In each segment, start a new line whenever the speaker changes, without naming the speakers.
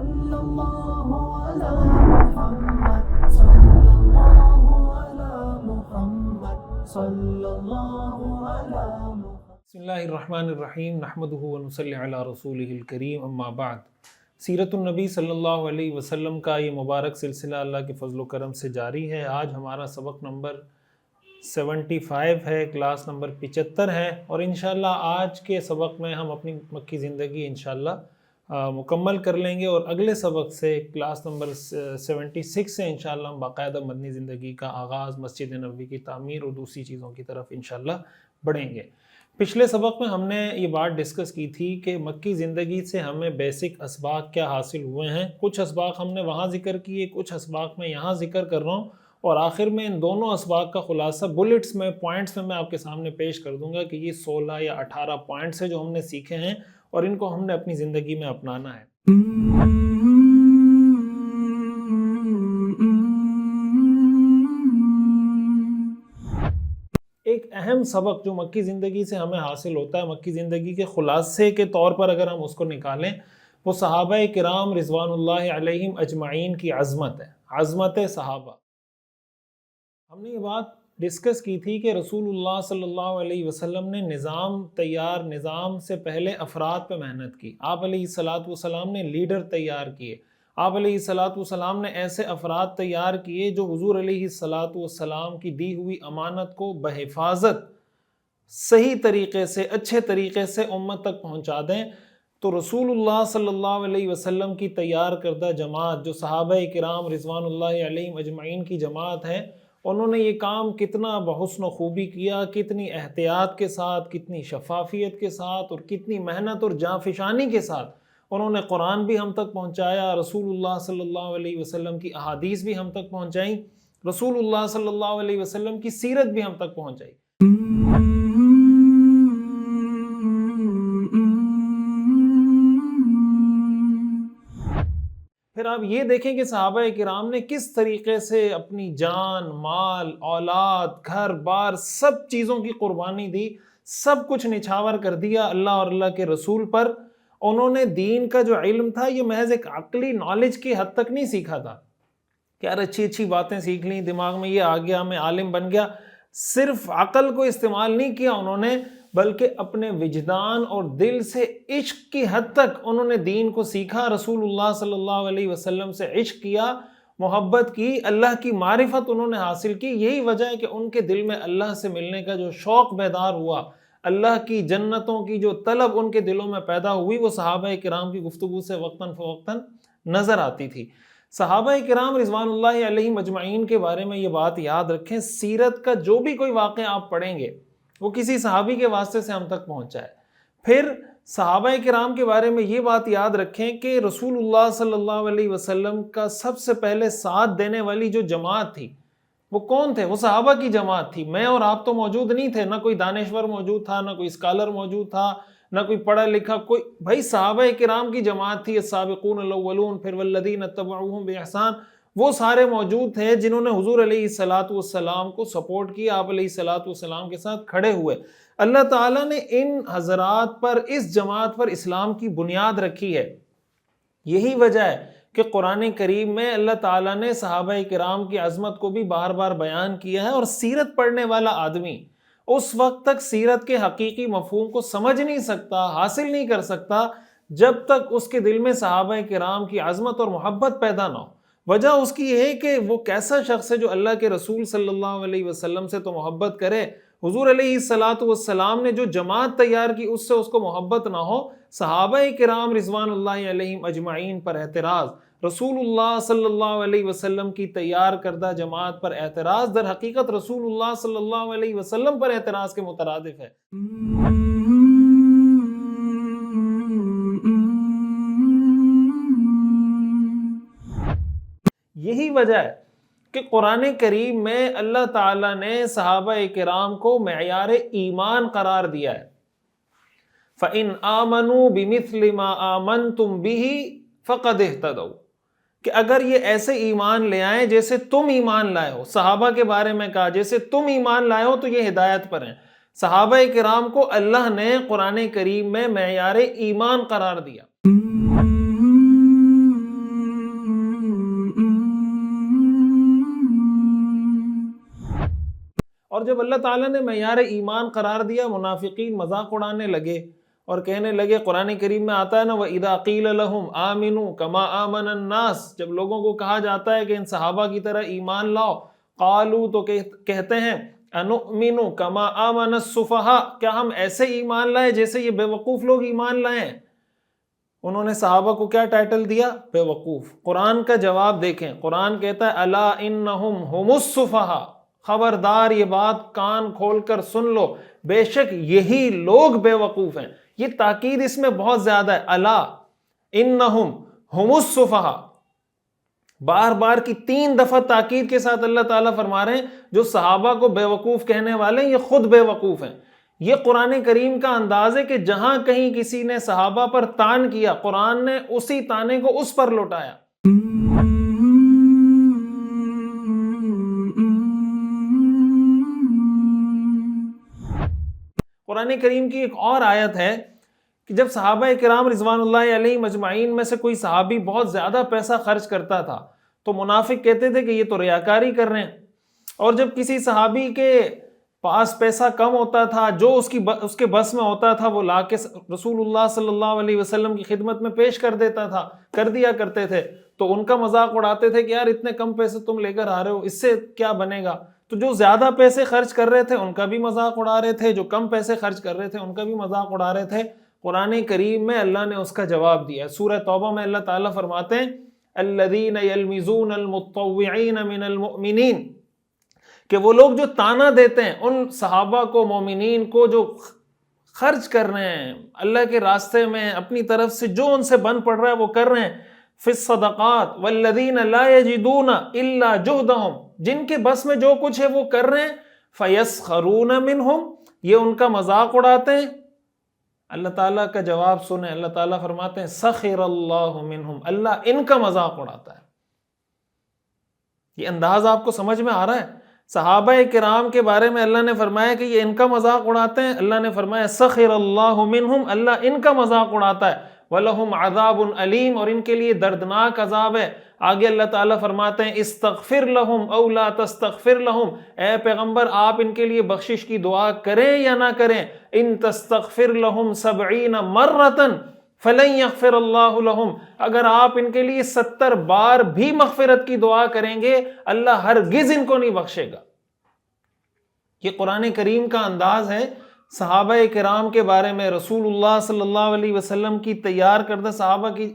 صلی اللہ علی محمد صلی اللہ علی محمد صلی اللہ علی محمد۔
بسم اللہ الرحمن الرحیم، نحمدہ ونصلی علی رسولہ الکریم، اما بعد۔ سیرت النبی صلی اللہ علیہ وسلم کا یہ مبارک سلسلہ اللہ کے فضل و کرم سے جاری ہے۔ آج ہمارا سبق نمبر 75 ہے، کلاس نمبر 75 ہے، اور انشاءاللہ آج کے سبق میں ہم اپنی مکی زندگی انشاءاللہ مکمل کر لیں گے، اور اگلے سبق سے کلاس نمبر 76 سے انشاءاللہ ہم باقاعدہ مدنی زندگی کا آغاز، مسجد نبوی کی تعمیر اور دوسری چیزوں کی طرف انشاءاللہ بڑھیں گے۔ پچھلے سبق میں ہم نے یہ بات ڈسکس کی تھی کہ مکی زندگی سے ہمیں بیسک اسباق کیا حاصل ہوئے ہیں۔ کچھ اسباق ہم نے وہاں ذکر کیے، کچھ اسباق میں یہاں ذکر کر رہا ہوں، اور آخر میں ان دونوں اسباق کا خلاصہ بلٹس میں، پوائنٹس میں آپ کے سامنے پیش کر دوں گا کہ یہ 16 یا 18 پوائنٹس ہیں جو ہم نے سیکھے ہیں، اور ان کو ہم نے اپنی زندگی میں اپنانا ہے۔ ایک اہم سبق جو مکی زندگی سے ہمیں حاصل ہوتا ہے، مکی زندگی کے خلاصے کے طور پر اگر ہم اس کو نکالیں، وہ صحابہ کرام رضوان اللہ علیہم اجمعین کی عظمت ہے، عظمت صحابہ۔ ہم نے یہ بات ڈسکس کی تھی کہ رسول اللہ صلی اللہ علیہ وسلم نے نظام سے پہلے افراد پہ محنت کی۔ آپ علیہ السلام نے لیڈر تیار کیے، آپ علیہ السلام نے ایسے افراد تیار کیے جو حضور علیہ السلام کی دی ہوئی امانت کو بحفاظت صحیح طریقے سے، اچھے طریقے سے امت تک پہنچا دیں۔ تو رسول اللہ صلی اللہ علیہ وسلم کی تیار کردہ جماعت جو صحابہ کرام رضوان اللہ علیہم اجمعین کی جماعت ہے، انہوں نے یہ کام کتنا بحسن و خوبی کیا، کتنی احتیاط کے ساتھ، کتنی شفافیت کے ساتھ، اور کتنی محنت اور جانفشانی کے ساتھ انہوں نے قرآن بھی ہم تک پہنچایا، رسول اللہ صلی اللہ علیہ وسلم کی احادیث بھی ہم تک پہنچائیں، رسول اللہ صلی اللہ علیہ وسلم کی سیرت بھی ہم تک پہنچائی۔ پھر آپ یہ دیکھیں کہ صحابہ کرام نے کس طریقے سے اپنی جان، مال، اولاد، گھر بار، سب چیزوں کی قربانی دی، سب کچھ نچھاور کر دیا اللہ اور اللہ کے رسول پر۔ انہوں نے دین کا جو علم تھا یہ محض ایک عقلی نالج کی حد تک نہیں سیکھا تھا کہ یار اچھی باتیں سیکھ لیں، دماغ میں یہ آ گیا، میں عالم بن گیا۔ صرف عقل کو استعمال نہیں کیا انہوں نے، بلکہ اپنے وجدان اور دل سے عشق کی حد تک انہوں نے دین کو سیکھا، رسول اللہ صلی اللہ علیہ وسلم سے عشق کیا، محبت کی، اللہ کی معرفت انہوں نے حاصل کی۔ یہی وجہ ہے کہ ان کے دل میں اللہ سے ملنے کا جو شوق بیدار ہوا، اللہ کی جنتوں کی جو طلب ان کے دلوں میں پیدا ہوئی، وہ صحابہ کرام کی گفتگو سے وقتاً فوقتاً نظر آتی تھی۔ صحابہ کرام رضوان اللہ علیہم اجمعین کے بارے میں یہ بات یاد رکھیں، سیرت کا جو بھی کوئی واقعہ آپ پڑھیں گے وہ کسی صحابی کے واسطے سے ہم تک پہنچا ہے۔ پھر صحابہ کرام کے بارے میں یہ بات یاد رکھیں کہ رسول اللہ صلی اللہ علیہ وسلم کا سب سے پہلے ساتھ دینے والی جو جماعت تھی وہ کون تھے؟ وہ صحابہ کی جماعت تھی۔ میں اور آپ تو موجود نہیں تھے، نہ کوئی دانشور موجود تھا، نہ کوئی اسکالر موجود تھا، نہ کوئی پڑھا لکھا کوئی، بھائی صحابہ کرام کی جماعت تھی، السابقون الاولون، پھر والذین اتبعوہم بإحسان، وہ سارے موجود تھے جنہوں نے حضور علیہ السلام کو سپورٹ کیا، آپ علیہ السلام کے ساتھ کھڑے ہوئے۔ اللہ تعالیٰ نے ان حضرات پر، اس جماعت پر اسلام کی بنیاد رکھی ہے۔ یہی وجہ ہے کہ قرآن کریم میں اللہ تعالیٰ نے صحابہ کرام کی عظمت کو بھی بار بار بیان کیا ہے، اور سیرت پڑھنے والا آدمی اس وقت تک سیرت کے حقیقی مفہوم کو سمجھ نہیں سکتا، حاصل نہیں کر سکتا، جب تک اس کے دل میں صحابہ کرام کی عظمت اور محبت پیدا نہ ہو۔ وجہ اس کی یہ ہے کہ وہ کیسا شخص ہے جو اللہ کے رسول صلی اللہ علیہ وسلم سے تو محبت کرے، حضور علیہ السلام نے جو جماعت تیار کی اس سے اس کو محبت نہ ہو۔ صحابہ کرام رضوان اللہ علیہم اجمعین پر اعتراض، رسول اللہ صلی اللہ علیہ وسلم کی تیار کردہ جماعت پر اعتراض، در حقیقت رسول اللہ صلی اللہ علیہ وسلم پر اعتراض کے مترادف ہے۔ یہی وجہ ہے کہ قرآن کریم میں اللہ تعالیٰ نے صحابہ کرام کو معیار ایمان قرار دیا ہے۔ فَإِنْ آمَنُوا بِمِثْلِ مَا آمَنْتُمْ بِهِ فَقَدْ اهْتَدَوْا، کہ اگر یہ ایسے ایمان لے آئیں جیسے تم ایمان لائے ہو، صحابہ کے بارے میں کہا جیسے تم ایمان لائے ہو تو یہ ہدایت پر ہیں۔ صحابہ کرام کو اللہ نے قرآن کریم میں معیار ایمان قرار دیا۔ جب اللہ تعالیٰ نے معیار ایمان قرار دیا منافقین مذاق اڑانے لگے اور کہنے لگے، قرآن کریم میں آتا ہے نا وَإِذَا قِيلَ لَهُمْ آمِنُوا كَمَا آمَنَ النَّاسِ، جب لوگوں کو کہا جاتا ہے کہ ان صحابہ کی طرح ایمان لاؤ، قالوا تو کہتے ہیں اَنُؤْمِنُ كَمَا آمَنَ السُّفَهَاءُ، کیا ہم ایسے ایمان لائیں جیسے یہ بے وقوف لوگ ایمان لائیں؟ انہوں نے صحابہ کو کیا ٹائٹل دیا؟ بے وقوف۔ قرآن کا جواب دیکھیں، قرآن کہتا ہے الا انہم ہم السفہاء، خبردار یہ بات کان کھول کر سن لو، بے شک یہی لوگ بے وقوف ہیں۔ یہ تاکید اس میں بہت زیادہ ہے، الا انہم ہم السفہاء، بار بار کی 3 دفعہ تاکید کے ساتھ اللہ تعالیٰ فرما رہے ہیں جو صحابہ کو بے وقوف کہنے والے ہیں یہ خود بے وقوف ہیں۔ یہ قرآن کریم کا انداز ہے کہ جہاں کہیں کسی نے صحابہ پر طعن کیا، قرآن نے اسی طعنے کو اس پر لوٹایا۔ قرآن کریم کی ایک اور آیت ہے کہ جب صحابہ کرام رضوان اللہ علیہ مجمعین میں سے کوئی صحابی بہت زیادہ پیسہ خرچ کرتا تھا تو منافق کہتے تھے کہ یہ تو ریاکاری کر رہے ہیں، اور جب کسی صحابی کے پاس پیسہ کم ہوتا تھا، جو اس کے بس میں ہوتا تھا وہ لا کے رسول اللہ صلی اللہ علیہ وسلم کی خدمت میں پیش کر دیا کرتے تھے، تو ان کا مذاق اڑاتے تھے کہ یار اتنے کم پیسے تم لے کر آ رہے ہو، اس سے کیا بنے گا؟ تو جو زیادہ پیسے خرچ کر رہے تھے ان کا بھی مذاق اڑا رہے تھے، جو کم پیسے خرچ کر رہے تھے ان کا بھی مذاق اڑا رہے تھے۔ قرآن کریم میں اللہ نے اس کا جواب دیا۔ سورہ توبہ میں اللہ تعالیٰ فرماتے ہیں الذین یلمزون المتطوعین من المؤمنین، کہ وہ لوگ جو طعنہ دیتے ہیں ان صحابہ کو، مومنین کو، جو خرچ کر رہے ہیں اللہ کے راستے میں، اپنی طرف سے جو ان سے بن پڑ رہا ہے وہ کر رہے ہیں، فی الصدقات والذین لا یجدون الا جہدہم، جن کے بس میں جو کچھ ہے وہ کر رہے ہیں، فیسخرون منہم، یہ ان کا مذاق اڑاتے ہیں۔ اللہ تعالیٰ کا جواب سنیں، اللہ تعالیٰ فرماتے ہیں سخر اللہ منہم، اللہ ان کا مذاق اڑاتا ہے۔ یہ انداز آپ کو سمجھ میں آ رہا ہے؟ صحابہ کرام کے بارے میں اللہ نے فرمایا کہ یہ ان کا مذاق اڑاتے ہیں، اللہ نے فرمایا سخر اللہ منہم، اللہ ان کا مذاق اڑاتا ہے، وَلَهُمْ عَذَابٌ عَلِيمٌ، اور ان کے لیے دردناک عذاب ہے۔ آگے اللہ تعالیٰ فرماتے ہیں استغفر لہم او لا تستغفر لہم، اے پیغمبر آپ ان کے لیے بخشش کی دعا کریں یا نہ کریں، ان تستغفر لہم 70 مرۃ فلن یغفر اللہ لہم، اگر آپ ان کے لیے 70 بار بھی مغفرت کی دعا کریں گے اللہ ہرگز ان کو نہیں بخشے گا۔ یہ قرآن کریم کا انداز ہے صحابہ کرام کے بارے میں، رسول اللہ صلی اللہ علیہ وسلم کی تیار کردہ صحابہ کی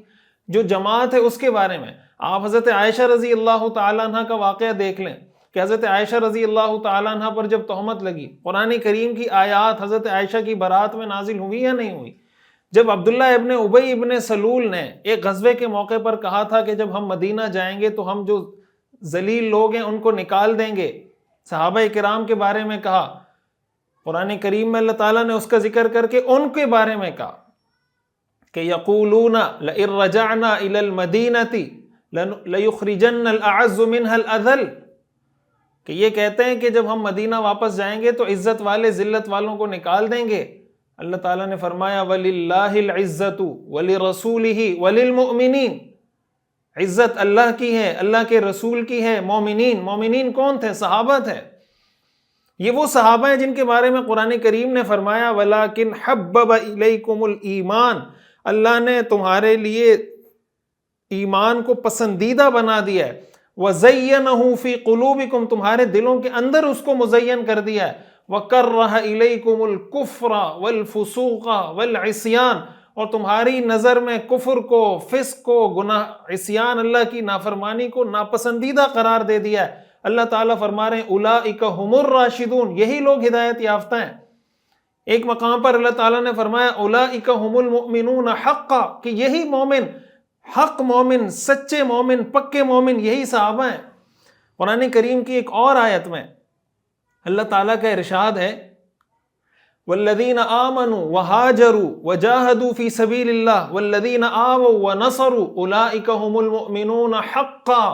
جو جماعت ہے اس کے بارے میں۔ آپ حضرت عائشہ رضی اللہ تعالیٰ عنہ کا واقعہ دیکھ لیں کہ حضرت عائشہ رضی اللہ تعالیٰ عنہ پر جب تہمت لگی، قرآن کریم کی آیات حضرت عائشہ کی برات میں نازل ہوئی یا نہیں ہوئی؟ جب عبداللہ ابن ابی ابن سلول نے ایک غزوے کے موقع پر کہا تھا کہ جب ہم مدینہ جائیں گے تو ہم جو ذلیل لوگ ہیں ان کو نکال دیں گے، صحابہ کرام کے بارے میں کہا، قرآن کریم میں اللہ تعالیٰ نے اس کا ذکر کر کے ان کے بارے میں کہا کہ یقولون لئن رجعنا الی المدینۃ لَيُخْرِجَنَّ الْأَعَزُّ مِنْهَا الْأَذَلَّ، کہ یہ کہتے ہیں کہ جب ہم مدینہ واپس جائیں گے تو عزت والے ذلت والوں کو نکال دیں گے۔ اللہ تعالیٰ نے فرمایا وَلِلَّهِ الْعِزَّةُ وَلِرَسُولِهِ وَلِلْمُؤْمِنِينَ، عزت اللہ کی ہے، اللہ کے رسول کی ہے، مومنین کون تھے؟ صحابہ تھے۔ یہ وہ صحابہ ہیں جن کے بارے میں قرآن کریم نے فرمایا وَلَكِنْ حَبَّبَ إِلَيْكُمُ الْإِيمَانَ، اللہ نے تمہارے لیے ایمان کو پسندیدہ بنا دیا ہے، وَزَيَّنَهُ فِي قُلُوبِكُمْ، تمہارے دلوں کے اندر اس کو مزین کر دیا ہے، وَكَرَّهَ إِلَيْكُمُ الْكُفْرَ وَالْفُسُوقَ وَالْعِصْيَانَ، اور تمہاری نظر میں کفر کو، فسق کو، گناہ، عصیان، اللہ کی نافرمانی کو ناپسندیدہ قرار دے دیا ہے۔ اللہ تعالیٰ فرما رہے ہیں اولئک هم الراشدون، یہی لوگ ہدایت یافتہ ہیں۔ ایک مقام پر اللہ تعالیٰ نے فرمایا اولئک هم المؤمنون حقا، کہ یہی مومن، حق مومن، سچے مومن، پکے مومن یہی صحابہ ہیں۔ قرآن کریم کی ایک اور آیت میں اللہ تعالیٰ کا ارشاد ہے والذین آمنوا وہاجروا وجاہدوا فی سبیل اللہ والذین آووا ونصروا اولئک هم المؤمنون حقا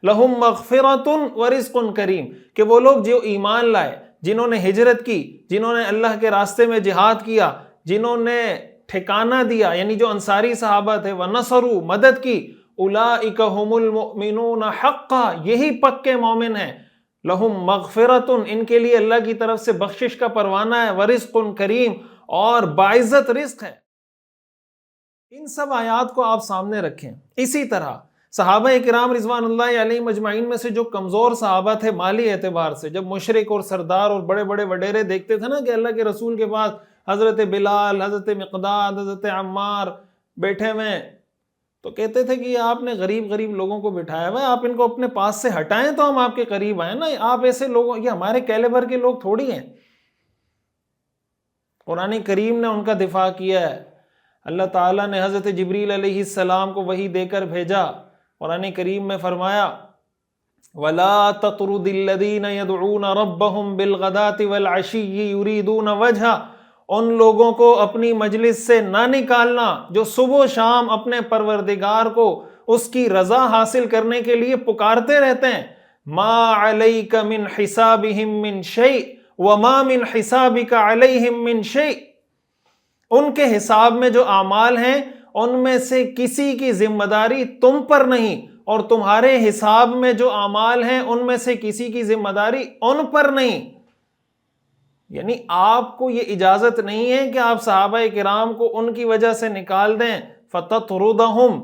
لہم مغفرۃ ورزق کریم، کہ وہ لوگ جو ایمان لائے، جنہوں نے ہجرت کی، جنہوں نے اللہ کے راستے میں جہاد کیا، جنہوں نے ٹھکانہ دیا، یعنی جو انصاری صحابہ تھے، وَنَصَرُوا، مدد کی، اولئک هم المؤمنون حقا، یہی پکے مومن ہیں، لہم مغفرۃ، ان کے لیے اللہ کی طرف سے بخشش کا پروانہ ہے، ورزق کریم، اور باعزت رزق ہے۔ ان سب آیات کو آپ سامنے رکھیں۔ اسی طرح صحابہ کرام رضوان اللہ علیہم اجمعین میں سے جو کمزور صحابہ تھے مالی اعتبار سے، جب مشرک اور سردار اور بڑے بڑے وڈیرے دیکھتے تھے نا کہ اللہ کے رسول کے پاس حضرت بلال، حضرت مقداد، حضرت عمار بیٹھے ہوئے، تو کہتے تھے کہ یہ آپ نے غریب غریب لوگوں کو بٹھایا ہوا ہے، آپ ان کو اپنے پاس سے ہٹائیں تو ہم آپ کے قریب آئیں نا، آپ ایسے لوگوں، یہ ہمارے کیلیبر کے لوگ تھوڑی ہیں۔ قرآن کریم نے ان کا دفاع کیا ہے۔ اللہ تعالیٰ نے حضرت جبریل علیہ السلام کو وحی دے کر بھیجا۔ قرآن کریم میں فرمایا وَلَا تَطْرُدِ الَّذِينَ يَدْعُونَ رَبَّهُمْ بِالْغَدَاةِ وَالْعَشِيِّ يُرِيدُونَ وَجْهَهُ، ان لوگوں کو اپنی مجلس سے نہ نکالنا جو صبح و شام اپنے پروردگار کو اس کی رضا حاصل کرنے کے لیے پکارتے رہتے ہیں۔ مَا عَلَيْكَ مِنْ حِسَابِهِمْ مِنْ شَيْءٍ وَمَا مِنْ حِسَابِكَ عَلَيْهِمْ مِنْ شَيْءٍ، ان کے حساب میں جو اعمال ہیں ان میں سے کسی کی ذمہ داری تم پر نہیں، اور تمہارے حساب میں جو اعمال ہیں ان میں سے کسی کی ذمہ داری ان پر نہیں۔ یعنی آپ کو یہ اجازت نہیں ہے کہ آپ صحابہ کرام کو ان کی وجہ سے نکال دیں، فَتَطْرُدَهُمْ،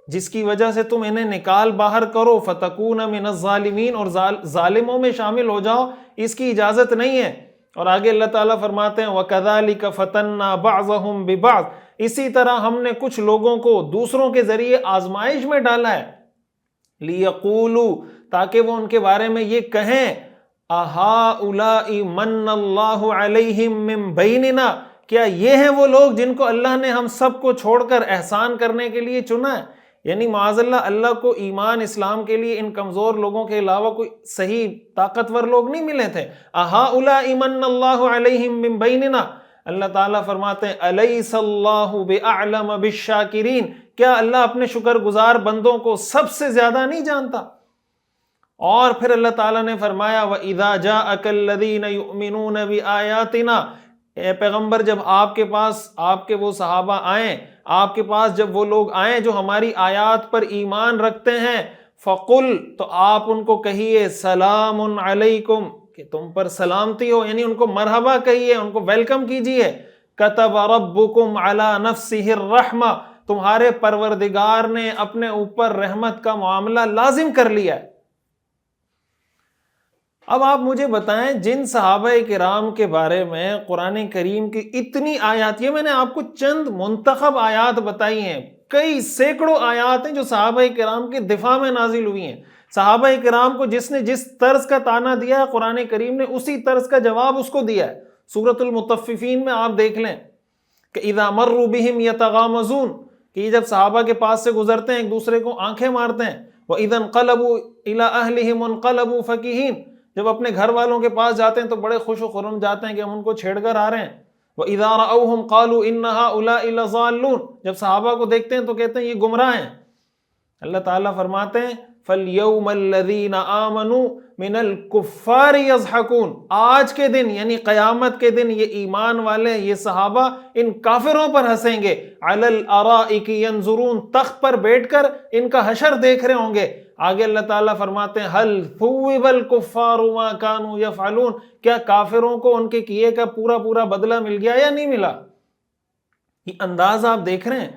جس کی وجہ سے تم انہیں نکال باہر کرو، فَتَكُونَ مِنَ الظَّالِمِينَ، اور ظالموں میں شامل ہو جاؤ، اس کی اجازت نہیں ہے۔ اور آگے اللہ تعالیٰ فرماتے ہیں وَكَذَلِكَ فَتَنَّا بَعْضَهُمْ بِبَعْضٍ، اسی طرح ہم نے کچھ لوگوں کو دوسروں کے ذریعے آزمائش میں ڈالا ہے، لِيَقُولُوا، تاکہ وہ ان کے بارے میں یہ کہیں أَهَٰؤُلَاءِ مَنَّ اللَّهُ عَلَيْهِمْ مِنْ بَيْنِنَا، کیا یہ ہیں وہ لوگ جن کو اللہ نے ہم سب کو چھوڑ کر احسان کرنے کے لیے چنا ہے؟ یعنی معاذ اللہ کو ایمان اسلام کے لیے ان کمزور لوگوں کے علاوہ کوئی صحیح طاقتور لوگ نہیں ملے تھے۔ أَهَٰؤُلَاءِ مَنَّ اللَّهُ عَلَيْهِمْ مِنْ بَيْنِنَا، اللہ تعالیٰ فرماتے ہیں أَلَيْسَ اللَّهُ بِأَعْلَمَ بِالشَّاكِرِينَ، کیا اللہ اپنے شکر گزار بندوں کو سب سے زیادہ نہیں جانتا؟ اور پھر اللہ تعالیٰ نے فرمایا وَإِذَا جَاءَكَ الَّذِينَ يُؤْمِنُونَ بِآيَاتِنَا، اے پیغمبر جب آپ کے پاس آپ کے وہ صحابہ آئیں، آپ کے پاس جب وہ لوگ آئیں جو ہماری آیات پر ایمان رکھتے ہیں، فَقُلْ، تو آپ ان کو کہیے سلام علیکم، کہ تم پر سلامتی ہو، یعنی ان کو مرحبا کہیے، ان کو ویلکم کیجئے۔ کتب ربکم علی نفسہ الرحمہ، تمہارے پروردگار نے اپنے اوپر رحمت کا معاملہ لازم کر لیا ہے۔ اب آپ مجھے بتائیں جن صحابہ کرام کے بارے میں قرآن کریم کی اتنی آیات، یہ میں نے آپ کو چند منتخب آیات بتائی ہیں، کئی سینکڑوں آیات ہیں جو صحابہ کرام کے دفاع میں نازل ہوئی ہیں۔ صحابہ کرام کو جس نے جس طرز کا طعنہ دیا ہے قرآن کریم نے اسی طرز کا جواب اس کو دیا ہے۔ سورۃ المطففین میں آپ دیکھ لیں کہ اذا مروا بہم یتغامزون، کہ یہ جب صحابہ کے پاس سے گزرتے ہیں ایک دوسرے کو آنکھیں مارتے ہیں۔ وَإِذَا انْقَلَبُوا إِلَىٰ أَهْلِهِمُ انْقَلَبُوا فَكِهِينَ، جب اپنے گھر والوں کے پاس جاتے ہیں تو بڑے خوش و خرم جاتے ہیں کہ ہم ان کو چھیڑ کر آ رہے ہیں۔ وَإِذَا رَأَوْهُمْ قَالُوا إِنَّ هَٰؤُلَاءِ لَضَالُّونَ، جب صحابہ کو دیکھتے ہیں تو کہتے ہیں یہ گمراہ ہیں۔ اللہ تعالیٰ فرماتے ہیں فَالْيَوْمَ الَّذِينَ آمَنُوا مِنَ الْكُفَّارِ يَضْحَكُونَ، آج کے دن یعنی قیامت کے دن یہ ایمان والے، یہ صحابہ ان کافروں پر ہنسیں گے۔ عَلَى الْأَرَائِكِ يَنْظُرُونَ، تخت پر بیٹھ کر ان کا حشر دیکھ رہے ہوں گے۔ آگے اللہ تعالیٰ فرماتے ہیں هَلْ ثُوِّبَ الْكُفَّارُ مَا كَانُوا يَفْعَلُونَ، کیا کافروں کو ان کے کیے کا پورا پورا بدلہ مل گیا یا نہیں ملا؟ یہ انداز آپ دیکھ رہے ہیں،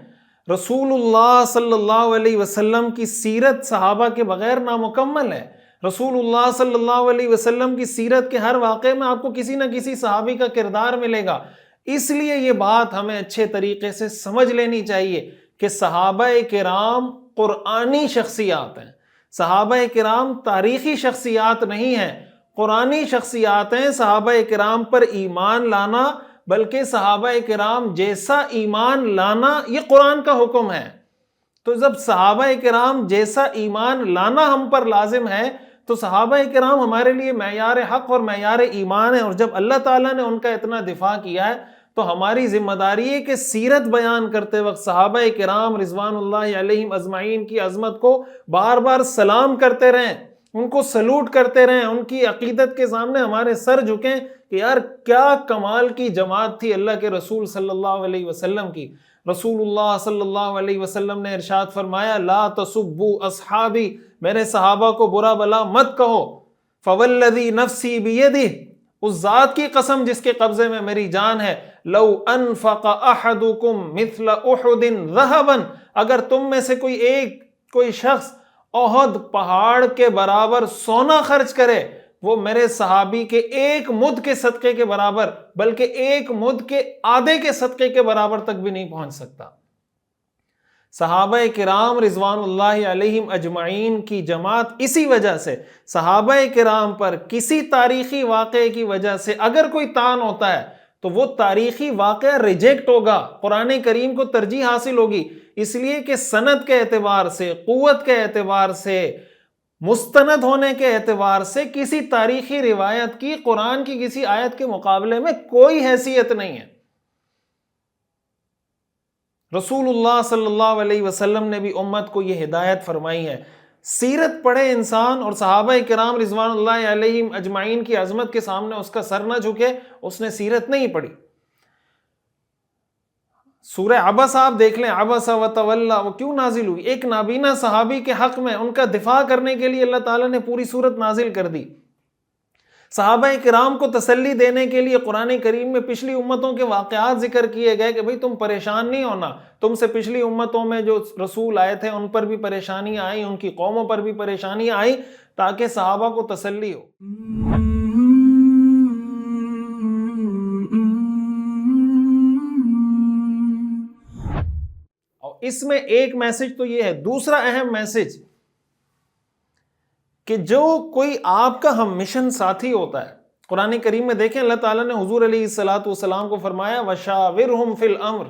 رسول اللہ صلی اللہ علیہ وسلم کی سیرت صحابہ کے بغیر نامکمل ہے۔ رسول اللہ صلی اللہ علیہ وسلم کی سیرت کے ہر واقعے میں آپ کو کسی نہ کسی صحابی کا کردار ملے گا۔ اس لیے یہ بات ہمیں اچھے طریقے سے سمجھ لینی چاہیے کہ صحابہ کرام قرآنی شخصیات ہیں، صحابہ کرام تاریخی شخصیات نہیں ہیں، قرآنی شخصیات ہیں۔ صحابہ کرام پر ایمان لانا، بلکہ صحابہ کرام جیسا ایمان لانا، یہ قرآن کا حکم ہے۔ تو جب صحابہ کرام جیسا ایمان لانا ہم پر لازم ہے تو صحابہ کرام ہمارے لیے معیار حق اور معیار ایمان ہے۔ اور جب اللہ تعالیٰ نے ان کا اتنا دفاع کیا ہے تو ہماری ذمہ داری ہے کہ سیرت بیان کرتے وقت صحابہ کرام رضوان اللہ علیہم اجمعین کی عظمت کو بار بار سلام کرتے رہیں، ان کو سلوٹ کرتے رہیں، ان کی عقیدت کے سامنے ہمارے سر جھکیں کہ یار کیا کمال کی جماعت تھی اللہ کے رسول صلی اللہ علیہ وسلم کی۔ رسول اللہ صلی اللہ علیہ وسلم نے ارشاد فرمایا لا تسبوا اصحابی، میرے صحابہ کو برا بلا مت کہو، فوالذی نفسی بیدہ، اس ذات کی قسم جس کے قبضے میں میری جان ہے، لو انفق احدکم مثل احد ذہبا، اگر تم میں سے کوئی شخص احد پہاڑ کے برابر سونا خرچ کرے، وہ میرے صحابی کے ایک مد کے صدقے کے برابر، بلکہ ایک مد کے آدھے کے صدقے کے برابر تک بھی نہیں پہنچ سکتا۔ صحابہ کرام رضوان اللہ علیہم اجمعین کی جماعت اسی وجہ سے، صحابہ کرام پر کسی تاریخی واقعے کی وجہ سے اگر کوئی طعن ہوتا ہے تو وہ تاریخی واقعہ ریجیکٹ ہوگا، قرآن کریم کو ترجیح حاصل ہوگی، اس لیے کہ سند کے اعتبار سے، قوت کے اعتبار سے، مستند ہونے کے اعتبار سے کسی تاریخی روایت کی قرآن کی کسی آیت کے مقابلے میں کوئی حیثیت نہیں ہے۔ رسول اللہ صلی اللہ علیہ وسلم نے بھی امت کو یہ ہدایت فرمائی ہے، سیرت پڑھے انسان اور صحابہ کرام رضوان اللہ علیہم اجمعین کی عظمت کے سامنے اس کا سر نہ جھکے، اس نے سیرت نہیں پڑھی۔ سورہ عبس آپ دیکھ لیں، عبس و تولا، وہ کیوں نازل ہوئی؟ ایک نابینا صحابی کے حق میں ان کا دفاع کرنے کے لیے اللہ تعالیٰ نے پوری سورت نازل کر دی۔ صحابہ کرام کو تسلی دینے کے لیے قرآن کریم میں پچھلی امتوں کے واقعات ذکر کیے گئے کہ بھئی تم پریشان نہیں ہونا، تم سے پچھلی امتوں میں جو رسول آئے تھے ان پر بھی پریشانیاں آئیں، ان کی قوموں پر بھی پریشانیاں آئیں، تاکہ صحابہ کو تسلی ہو۔ اور اس میں ایک میسج تو یہ ہے، دوسرا اہم میسج کہ جو کوئی آپ کا ہم مشن ساتھی ہوتا ہے، قرآن کریم میں دیکھیں اللہ تعالیٰ نے حضور علیہ السلام کو فرمایا وَشَاوِرْهُمْ فِي الْأَمْرِ،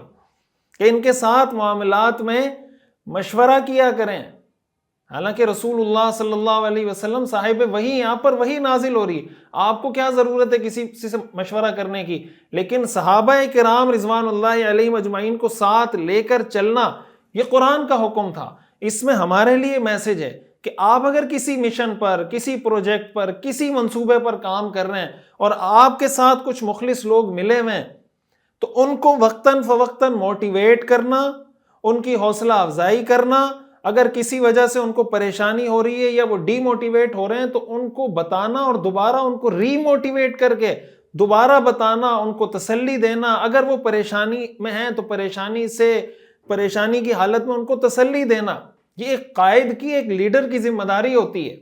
کہ ان کے ساتھ معاملات میں مشورہ کیا کریں۔ حالانکہ رسول اللہ صلی اللہ علیہ وسلم صاحب وحی، یہاں پر وحی نازل ہو رہی، آپ کو کیا ضرورت ہے کسی سے مشورہ کرنے کی؟ لیکن صحابہ کرام رضوان اللہ علیہم اجمعین کو ساتھ لے کر چلنا یہ قرآن کا حکم تھا۔ اس میں ہمارے لیے میسج ہے کہ آپ اگر کسی مشن پر، کسی پروجیکٹ پر، کسی منصوبے پر کام کر رہے ہیں اور آپ کے ساتھ کچھ مخلص لوگ ملے ہوئے ہیں تو ان کو وقتاً فوقتاً موٹیویٹ کرنا، ان کی حوصلہ افزائی کرنا، اگر کسی وجہ سے ان کو پریشانی ہو رہی ہے یا وہ ڈی موٹیویٹ ہو رہے ہیں تو ان کو بتانا اور دوبارہ ان کو ری موٹیویٹ کر کے دوبارہ بتانا، ان کو تسلی دینا، اگر وہ پریشانی میں ہیں تو پریشانی کی حالت میں ان کو تسلی دینا، یہ ایک قائد کی، ایک لیڈر کی ذمہ داری ہوتی ہے۔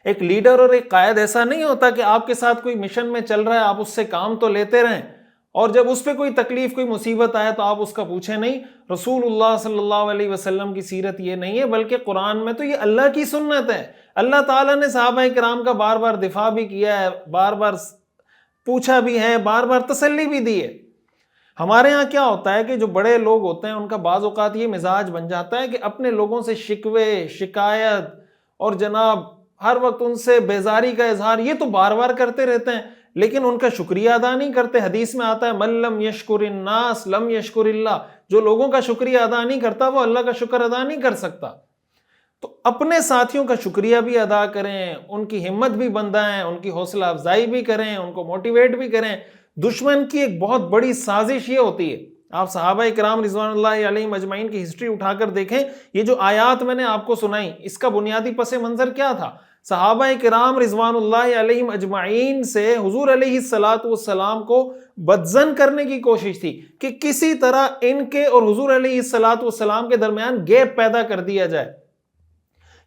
ایک لیڈر اور ایک قائد ایسا نہیں ہوتا کہ آپ کے ساتھ کوئی مشن میں چل رہا ہے آپ اس سے کام تو لیتے رہیں اور جب اس پہ کوئی تکلیف، کوئی مصیبت آئے تو آپ اس کا پوچھیں نہیں۔ رسول اللہ صلی اللہ علیہ وسلم کی سیرت یہ نہیں ہے، بلکہ قرآن میں تو یہ اللہ کی سنت ہے۔ اللہ تعالیٰ نے صحابہ کرام کا بار بار دفاع بھی کیا ہے، بار بار پوچھا بھی ہے، بار بار تسلی بھی دی ہے۔ ہمارے ہاں کیا ہوتا ہے کہ جو بڑے لوگ ہوتے ہیں ان کا بعض اوقات یہ مزاج بن جاتا ہے کہ اپنے لوگوں سے شکوے، شکایت اور جناب ہر وقت ان سے بیزاری کا اظہار یہ تو بار بار کرتے رہتے ہیں، لیکن ان کا شکریہ ادا نہیں کرتے۔ حدیث میں آتا ہے من لم یشکر الناس لم یشکر اللہ، جو لوگوں کا شکریہ ادا نہیں کرتا وہ اللہ کا شکر ادا نہیں کر سکتا۔ تو اپنے ساتھیوں کا شکریہ بھی ادا کریں، ان کی ہمت بھی بندھائیں، ان کی حوصلہ افزائی بھی کریں، ان کو موٹیویٹ بھی کریں۔ دشمن کی ایک بہت بڑی سازش یہ ہوتی ہے، آپ صحابہ کرام رضوان اللہ علیہم اجمعین کی ہسٹری اٹھا کر دیکھیں، یہ جو آیات میں نے آپ کو سنائی اس کا بنیادی پس منظر کیا تھا؟ صحابہ کرام رضوان اللہ علیہم اجمعین سے حضور علیہ السلام کو بدظن کرنے کی کوشش تھی کہ کسی طرح ان کے اور حضور علیہ السلام کے درمیان گیپ پیدا کر دیا جائے۔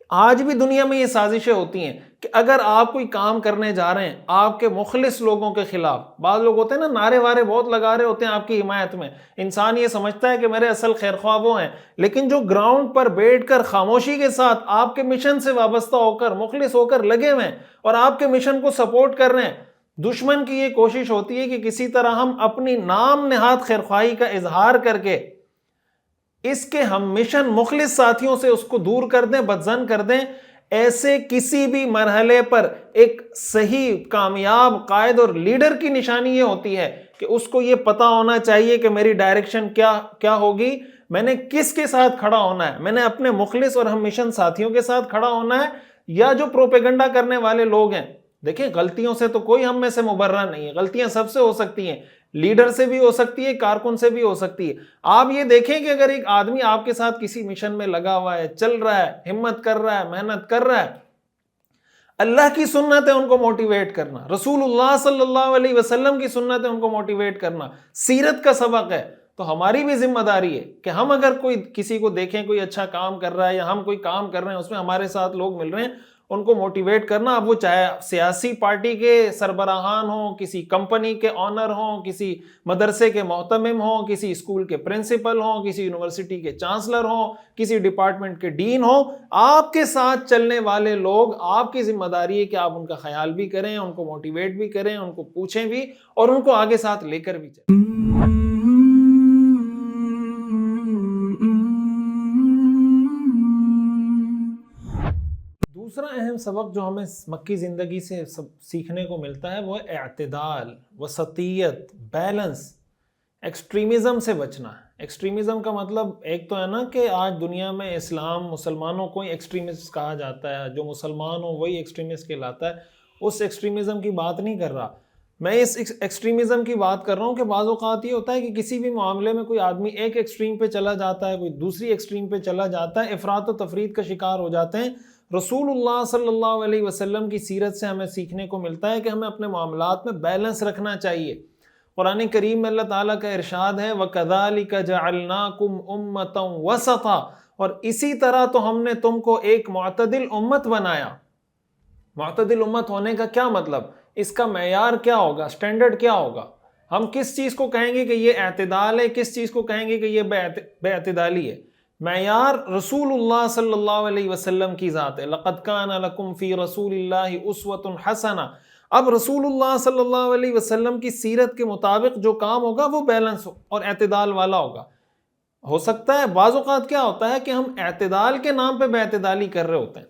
آج بھی دنیا میں یہ سازشیں ہوتی ہیں کہ اگر آپ کوئی کام کرنے جا رہے ہیں آپ کے مخلص لوگوں کے خلاف، بعض لوگ ہوتے ہیں نا نعرے وارے بہت لگا رہے ہوتے ہیں آپ کی حمایت میں، انسان یہ سمجھتا ہے کہ میرے اصل خیر خواہ وہ ہیں، لیکن جو گراؤنڈ پر بیٹھ کر خاموشی کے ساتھ آپ کے مشن سے وابستہ ہو کر، مخلص ہو کر لگے ہوئے ہیں اور آپ کے مشن کو سپورٹ کر رہے ہیں، دشمن کی یہ کوشش ہوتی ہے کہ کسی طرح ہم اپنی نام نہاد خیر خواہی کا اظہار کر کے اس کے ہم مشن مخلص ساتھیوں سے اس کو دور کر دیں، بدظن کر دیں۔ ایسے کسی بھی مرحلے پر ایک صحیح کامیاب قائد اور لیڈر کی نشانی یہ ہوتی ہے کہ اس کو یہ پتا ہونا چاہیے کہ میری ڈائریکشن کیا ہوگی، میں نے کس کے ساتھ کھڑا ہونا ہے، میں نے اپنے مخلص اور ہم مشن ساتھیوں کے ساتھ کھڑا ہونا ہے یا جو پروپیگنڈا کرنے والے لوگ ہیں۔ دیکھیں غلطیوں سے تو کوئی ہم میں سے مبرہ نہیں ہے، غلطیاں سب سے ہو سکتی ہیں، لیڈر سے بھی ہو سکتی ہے، کارکن سے بھی ہو سکتی ہے۔ آپ یہ دیکھیں کہ اگر ایک آدمی آپ کے ساتھ کسی مشن میں لگا ہوا ہے، چل رہا ہے، ہمت کر رہا ہے، محنت کر رہا ہے، اللہ کی سنت ہے ان کو موٹیویٹ کرنا، رسول اللہ صلی اللہ علیہ وسلم کی سنت ہے ان کو موٹیویٹ کرنا، سیرت کا سبق ہے، تو ہماری بھی ذمہ داری ہے کہ ہم اگر کوئی کسی کو دیکھیں کوئی اچھا کام کر رہا ہے یا ہم کوئی کام کر رہے ہیں اس میں ہمارے ساتھ لوگ مل رہے ہیں، ان کو موٹیویٹ کرنا، اب وہ چاہے سیاسی پارٹی کے سربراہان ہوں، کسی کمپنی کے آنر ہوں، کسی مدرسے کے محتمم ہوں، کسی اسکول کے پرنسپل ہوں، کسی یونیورسٹی کے چانسلر ہوں، کسی ڈپارٹمنٹ کے ڈین ہوں، آپ کے ساتھ چلنے والے لوگ، آپ کی ذمہ داری ہے کہ آپ ان کا خیال بھی کریں، ان کو موٹیویٹ بھی کریں، ان کو پوچھیں بھی اور ان کو آگے ساتھ لے کر بھی چلیں۔ دوسرا اہم سبق جو ہمیں مکی زندگی سے سیکھنے کو ملتا ہے وہ اعتدال، وسطیت، بیلنس، ایکسٹریمزم سے بچنا ہے۔ ایکسٹریمزم کا مطلب ایک تو ہے نا کہ آج دنیا میں اسلام مسلمانوں کو ایکسٹریمسٹ کہا جاتا ہے، جو مسلمان ہو وہی ایکسٹریمسٹ کہلاتا ہے، اس ایکسٹریمزم کی بات نہیں کر رہا میں، اس ایکسٹریمزم کی بات کر رہا ہوں کہ بعض اوقات یہ ہوتا ہے کہ کسی بھی معاملے میں کوئی آدمی ایک ایکسٹریم پہ چلا جاتا ہے، کوئی دوسری ایکسٹریم پہ چلا جاتا ہے، افراط و تفرید کا شکار ہو جاتے ہیں۔ رسول اللہ صلی اللہ علیہ وسلم کی سیرت سے ہمیں سیکھنے کو ملتا ہے کہ ہمیں اپنے معاملات میں بیلنس رکھنا چاہیے۔ قرآن کریم میں اللہ تعالیٰ کا ارشاد ہے وَكَذَلِكَ جَعَلْنَاكُمْ أُمَّةً وَسَطًا، اور اسی طرح تو ہم نے تم کو ایک معتدل امت بنایا۔ معتدل امت ہونے کا کیا مطلب؟ اس کا معیار کیا ہوگا، سٹینڈرڈ کیا ہوگا؟ ہم کس چیز کو کہیں گے کہ یہ اعتدال ہے، کس چیز کو کہیں گے کہ یہ بے اعتدالی ہے؟ معیار رسول اللہ صلی اللہ علیہ وسلم کی ذات ہے۔ لَقَدْ كَانَ لَكُمْ فِي رَسُولِ اللَّهِ أُسْوَةٌ حَسَنَةٌ۔ اب رسول اللہ صلی اللہ علیہ وسلم کی سیرت کے مطابق جو کام ہوگا وہ بیلنس اور اعتدال والا ہوگا۔ ہو سکتا ہے بعض اوقات کیا ہوتا ہے کہ ہم اعتدال کے نام پہ بے اعتدالی کر رہے ہوتے ہیں،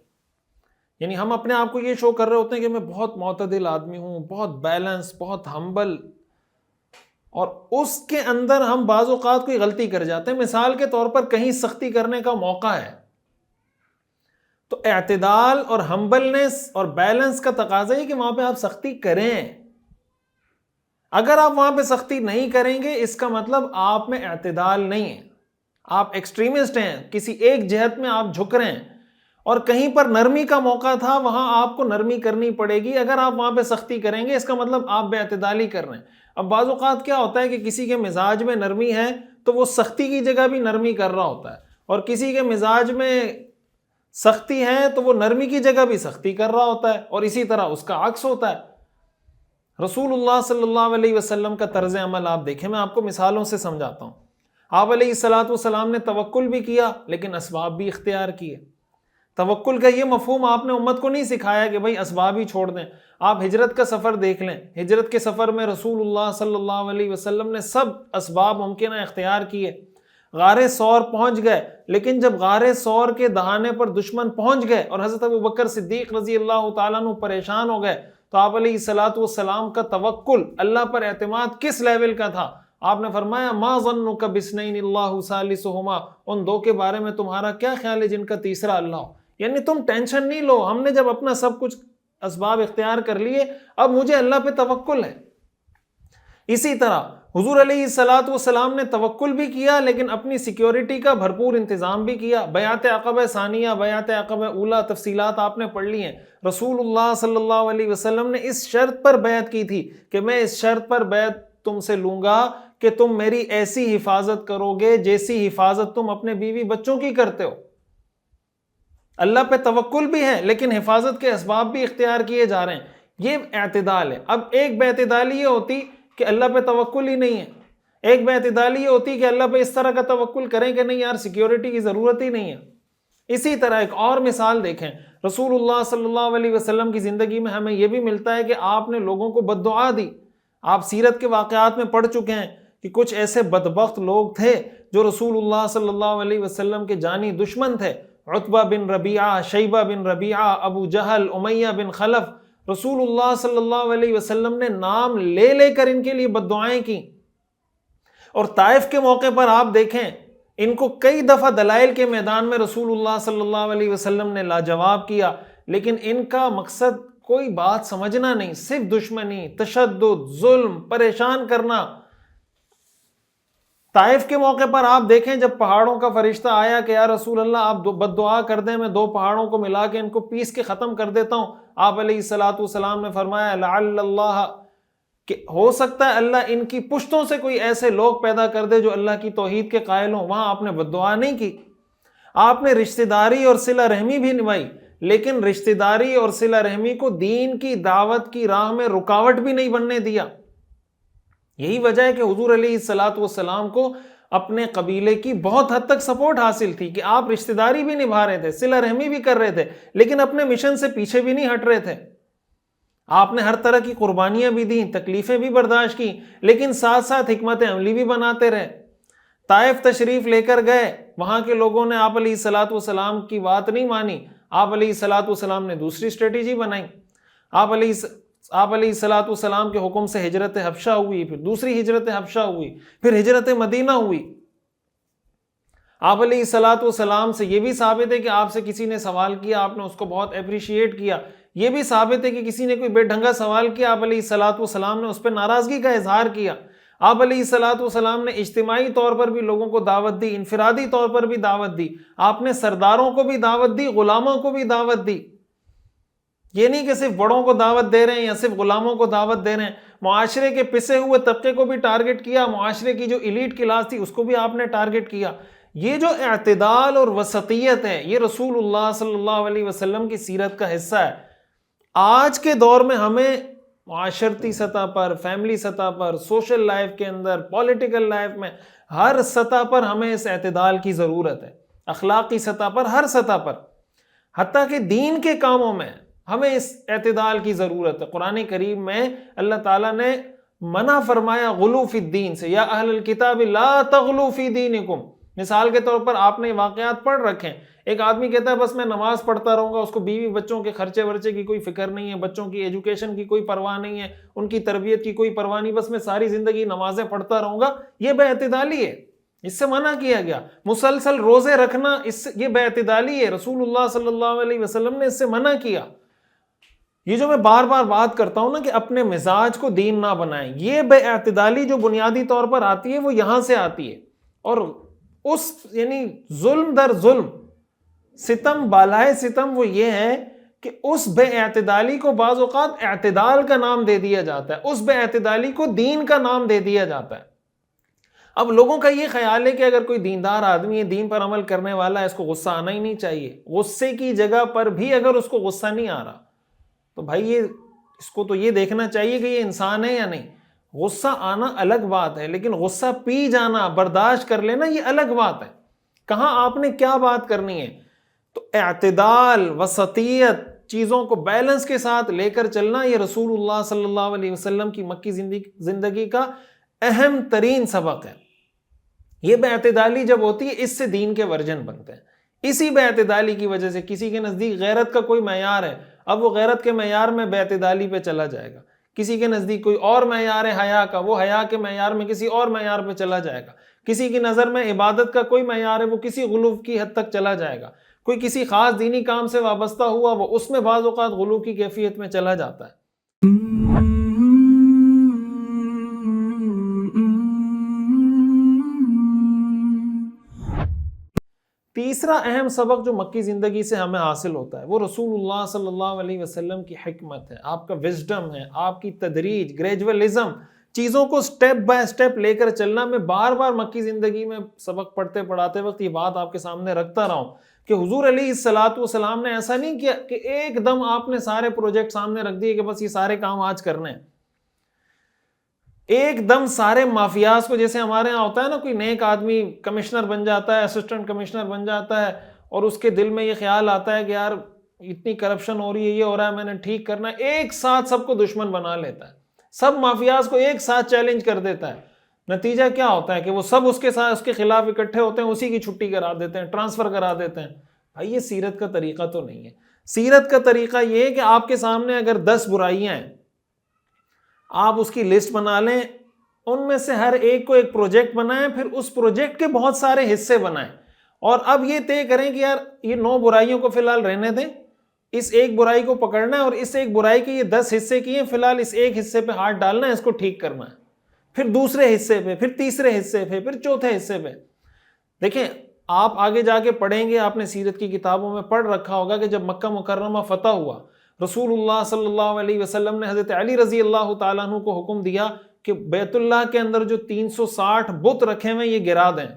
یعنی ہم اپنے آپ کو یہ شو کر رہے ہوتے ہیں کہ میں بہت معتدل آدمی ہوں، بہت بیلنس، بہت ہمبل، اور اس کے اندر ہم بعض اوقات کوئی غلطی کر جاتے ہیں۔ مثال کے طور پر کہیں سختی کرنے کا موقع ہے تو اعتدال اور ہمبلنس اور بیلنس کا تقاضا ہے کہ وہاں پہ آپ سختی کریں۔ اگر آپ وہاں پہ سختی نہیں کریں گے اس کا مطلب آپ میں اعتدال نہیں ہے، آپ ایکسٹریمسٹ ہیں، کسی ایک جہت میں آپ جھک رہے ہیں، اور کہیں پر نرمی کا موقع تھا وہاں آپ کو نرمی کرنی پڑے گی۔ اگر آپ وہاں پہ سختی کریں گے اس کا مطلب آپ بے اعتدالی کر رہے ہیں۔ اب بعض اوقات کیا ہوتا ہے کہ کسی کے مزاج میں نرمی ہے تو وہ سختی کی جگہ بھی نرمی کر رہا ہوتا ہے، اور کسی کے مزاج میں سختی ہے تو وہ نرمی کی جگہ بھی سختی کر رہا ہوتا ہے، اور اسی طرح اس کا عکس ہوتا ہے۔ رسول اللہ صلی اللہ علیہ وسلم کا طرز عمل آپ دیکھیں، میں آپ کو مثالوں سے سمجھاتا ہوں۔ آپ علیہ السلام نے توکل بھی کیا لیکن اسباب بھی اختیار کیے۔ توکل کا یہ مفہوم آپ نے امت کو نہیں سکھایا کہ بھائی اسباب ہی چھوڑ دیں۔ آپ ہجرت کا سفر دیکھ لیں، ہجرت کے سفر میں رسول اللہ صلی اللہ علیہ وسلم نے سب اسباب ممکنہ اختیار کیے۔ غار ثور پہنچ گئے، لیکن جب غار ثور کے دہانے پر دشمن پہنچ گئے اور حضرت ابوبکر صدیق رضی اللہ تعالیٰ عنہ پریشان ہو گئے تو آپ علیہ السلام کا توکل، اللہ پر اعتماد کس لیول کا تھا؟ آپ نے فرمایا ما ظنک باثنین اللہ ثالثہما، ان دو کے بارے میں تمہارا کیا خیال ہے جن کا تیسرا اللہ ہو؟ یعنی تم ٹینشن نہیں لو، ہم نے جب اپنا سب کچھ اسباب اختیار کر لیے اب مجھے اللہ پہ توکل ہے۔ اسی طرح حضور علیہ السلام نے توکل بھی کیا لیکن اپنی سیکیورٹی کا بھرپور انتظام بھی کیا۔ بیعت عقبہ ثانیہ، بیعت عقبہ اولیٰ، تفصیلات آپ نے پڑھ لی ہیں۔ رسول اللہ صلی اللہ علیہ وسلم نے اس شرط پر بیعت کی تھی کہ میں اس شرط پر بیعت تم سے لوں گا کہ تم میری ایسی حفاظت کرو گے جیسی حفاظت تم اپنے بیوی بچوں کی کرتے ہو۔ اللہ پہ توکل بھی ہے لیکن حفاظت کے اسباب بھی اختیار کیے جا رہے ہیں، یہ اعتدال ہے۔ اب ایک بے اعتدالی یہ ہوتی کہ اللہ پہ توکل ہی نہیں ہے، ایک بے اعتدالی یہ ہوتی کہ اللہ پہ اس طرح کا توکل کریں کہ نہیں یار سیکیورٹی کی ضرورت ہی نہیں ہے۔ اسی طرح ایک اور مثال دیکھیں، رسول اللہ صلی اللہ علیہ وسلم کی زندگی میں ہمیں یہ بھی ملتا ہے کہ آپ نے لوگوں کو بد دعا دی۔ آپ سیرت کے واقعات میں پڑھ چکے ہیں کہ کچھ ایسے بدبخت لوگ تھے جو رسول اللہ صلی اللہ علیہ وسلم کے جانی دشمن تھے، عتبہ بن ربیعہ، شیبہ بن ربیعہ، ابو جہل، امیہ بن خلف۔ رسول اللہ صلی اللہ علیہ وسلم نے نام لے لے کر ان کے لیے بد دعائیں کی، اور طائف کے موقع پر آپ دیکھیں ان کو کئی دفعہ دلائل کے میدان میں رسول اللہ صلی اللہ علیہ وسلم نے لاجواب کیا، لیکن ان کا مقصد کوئی بات سمجھنا نہیں، صرف دشمنی، تشدد، ظلم، پریشان کرنا۔ طائف کے موقع پر آپ دیکھیں جب پہاڑوں کا فرشتہ آیا کہ یا رسول اللہ آپ بد دعا کر دیں، میں 2 پہاڑوں کو ملا کے ان کو پیس کے ختم کر دیتا ہوں، آپ علیہ الصلوۃ والسلام نے فرمایا لعل اللہ، کہ ہو سکتا ہے اللہ ان کی پشتوں سے کوئی ایسے لوگ پیدا کر دے جو اللہ کی توحید کے قائل ہوں۔ وہاں آپ نے بد دعا نہیں کی، آپ نے رشتہ داری اور صلہ رحمی بھی نبھائی، لیکن رشتہ داری اور صلہ رحمی کو دین کی دعوت کی راہ میں رکاوٹ بھی نہیں بننے دیا۔ یہی وجہ ہے کہ حضور علیہ الصلوۃ والسلام کو اپنے قبیلے کی بہت حد تک سپورٹ حاصل تھی کہ آپ رشتہ داری بھی نبھا رہے تھے، صلہ رحمی بھی کر رہے تھے، لیکن اپنے مشن سے پیچھے بھی نہیں ہٹ رہے تھے۔ آپ نے ہر طرح کی قربانیاں بھی دیں، تکلیفیں بھی برداشت کی، لیکن ساتھ ساتھ حکمت عملی بھی بناتے رہے۔ طائف تشریف لے کر گئے، وہاں کے لوگوں نے آپ علیہ الصلوۃ والسلام کی بات نہیں مانی، آپ علیہ الصلوۃ والسلام نے دوسری اسٹریٹجی بنائی۔ آپ علیہ الصلوۃ والسلام کے حکم سے ہجرت حبشہ ہوئی، پھر دوسری ہجرت حبشہ ہوئی، پھر ہجرت مدینہ ہوئی۔ آپ علیہ الصلوۃ والسلام سے یہ بھی ثابت ہے کہ آپ سے کسی نے سوال کیا، آپ نے اس کو بہت اپریشیٹ کیا۔ یہ بھی ثابت ہے کہ کسی نے کوئی بے ڈھنگا سوال کیا، آپ علیہ الصلوۃ والسلام نے اس پہ ناراضگی کا اظہار کیا۔ آپ علیہ الصلوۃ والسلام نے اجتماعی طور پر بھی لوگوں کو دعوت دی، انفرادی طور پر بھی دعوت دی۔ آپ نے سرداروں کو بھی دعوت دی، غلاموں کو بھی دعوت دی۔ یہ نہیں کہ صرف بڑوں کو دعوت دے رہے ہیں یا صرف غلاموں کو دعوت دے رہے ہیں، معاشرے کے پسے ہوئے طبقے کو بھی ٹارگٹ کیا، معاشرے کی جو ایلیٹ کلاس تھی اس کو بھی آپ نے ٹارگٹ کیا۔ یہ جو اعتدال اور وسطیت ہے، یہ رسول اللہ صلی اللہ علیہ وسلم کی سیرت کا حصہ ہے۔ آج کے دور میں ہمیں معاشرتی سطح پر، فیملی سطح پر، سوشل لائف کے اندر، پولیٹیکل لائف میں، ہر سطح پر ہمیں اس اعتدال کی ضرورت ہے، اخلاقی سطح پر، ہر سطح پر، حتیٰ کہ دین کے کاموں میں ہمیں اس اعتدال کی ضرورت ہے۔ قرآن کریم میں اللہ تعالیٰ نے منع فرمایا غلو فی الدین سے، یا اہل الکتاب لا تغلو فی دینکم۔ مثال کے طور پر آپ نے واقعات پڑھ رکھے ہیں، ایک آدمی کہتا ہے بس میں نماز پڑھتا رہوں گا، اس کو بیوی بچوں کے خرچے ورچے کی کوئی فکر نہیں ہے، بچوں کی ایجوکیشن کی کوئی پرواہ نہیں ہے، ان کی تربیت کی کوئی پرواہ نہیں، بس میں ساری زندگی نمازیں پڑھتا رہوں گا۔ یہ بے اعتدالی ہے، اس سے منع کیا گیا۔ مسلسل روزے رکھنا، یہ بے اعتدالی ہے، رسول اللہ صلی اللہ علیہ وسلم نے اس سے منع کیا۔ یہ جو میں بار بار بات کرتا ہوں نا کہ اپنے مزاج کو دین نہ بنائیں، یہ بے اعتدالی جو بنیادی طور پر آتی ہے وہ یہاں سے آتی ہے۔ اور اس یعنی ظلم در ظلم، ستم بالائے ستم، وہ یہ ہے کہ اس بے اعتدالی کو بعض اوقات اعتدال کا نام دے دیا جاتا ہے، اس بے اعتدالی کو دین کا نام دے دیا جاتا ہے۔ اب لوگوں کا یہ خیال ہے کہ اگر کوئی دیندار آدمی ہے، دین پر عمل کرنے والا ہے، اس کو غصہ آنا ہی نہیں چاہیے۔ غصے کی جگہ پر بھی اگر اس کو غصہ نہیں آ رہا تو بھائی اس کو تو یہ دیکھنا چاہیے کہ یہ انسان ہے یا نہیں۔ غصہ آنا الگ بات ہے، لیکن غصہ پی جانا، برداشت کر لینا، یہ الگ بات ہے۔ کہاں آپ نے کیا بات کرنی ہے؟ تو اعتدال، وسطیت، چیزوں کو بیلنس کے ساتھ لے کر چلنا، یہ رسول اللہ صلی اللہ علیہ وسلم کی مکی زندگی کا اہم ترین سبق ہے۔ یہ بے اعتدالی جب ہوتی ہے، اس سے دین کے ورژن بنتے ہیں۔ اسی بے اعتدالی کی وجہ سے کسی کے نزدیک غیرت کا کوئی معیار ہے، اب وہ غیرت کے معیار میں بے اعتدالی پہ چلا جائے گا۔ کسی کے نزدیک کوئی اور معیار ہے حیا کا، وہ حیا کے معیار میں کسی اور معیار پہ چلا جائے گا۔ کسی کی نظر میں عبادت کا کوئی معیار ہے، وہ کسی غلو کی حد تک چلا جائے گا۔ کوئی کسی خاص دینی کام سے وابستہ ہوا، وہ اس میں بعض اوقات غلو کی کیفیت میں چلا جاتا ہے۔ تیسرا اہم سبق جو مکی زندگی سے ہمیں حاصل ہوتا ہے وہ رسول اللہ صلی اللہ علیہ وسلم کی حکمت ہے، آپ کا وزڈم ہے، آپ کی تدریج، گریجولزم، چیزوں کو سٹیپ بائی سٹیپ لے کر چلنا۔ میں بار بار مکی زندگی میں سبق پڑھتے پڑھاتے وقت یہ بات آپ کے سامنے رکھتا رہا ہوں کہ حضور علیہ الصلوۃ والسلام نے ایسا نہیں کیا کہ ایک دم آپ نے سارے پروجیکٹ سامنے رکھ دیے کہ بس یہ سارے کام آج کرنے ہیں۔ ایک دم سارے مافیاز کو، جیسے ہمارے ہاں ہوتا ہے نا، کوئی نیک آدمی کمشنر بن جاتا ہے، اسسٹنٹ کمشنر بن جاتا ہے، اور اس کے دل میں یہ خیال آتا ہے کہ یار اتنی کرپشن ہو رہی ہے، یہ ہو رہا ہے، میں نے ٹھیک کرنا ہے، ایک ساتھ سب کو دشمن بنا لیتا ہے، سب مافیاز کو ایک ساتھ چیلنج کر دیتا ہے۔ نتیجہ کیا ہوتا ہے کہ وہ سب اس کے ساتھ اس کے خلاف اکٹھے ہوتے ہیں، اسی کی چھٹی کرا دیتے ہیں، ٹرانسفر کرا دیتے ہیں۔ بھائی یہ سیرت کا طریقہ تو نہیں ہے۔ سیرت کا طریقہ یہ ہے کہ آپ کے سامنے اگر 10 برائیاں ہیں، آپ اس کی لسٹ بنا لیں، ان میں سے ہر ایک کو ایک پروجیکٹ بنائیں، پھر اس پروجیکٹ کے بہت سارے حصے بنائیں، اور اب یہ طے کریں کہ یار یہ 9 برائیوں کو فی الحال رہنے دیں، اس ایک برائی کو پکڑنا ہے، اور اس ایک برائی کے یہ 10 حصے کیے ہیں، فی الحال اس ایک حصے پہ ہاتھ ڈالنا ہے، اس کو ٹھیک کرنا ہے۔ پھر دوسرے حصے پہ، پھر تیسرے حصے پہ، پھر چوتھے حصے پہ. دیکھیں آپ آگے جا کے پڑھیں گے، آپ نے سیرت کی کتابوں میں پڑھ رکھا ہوگا کہ جب مکہ مکرمہ فتح ہوا، رسول اللہ صلی اللہ علیہ وسلم نے حضرت علی رضی اللہ تعالیٰ عنہ کو حکم دیا کہ بیت اللہ کے اندر جو 360 بت رکھے ہوئے یہ گرا دیں.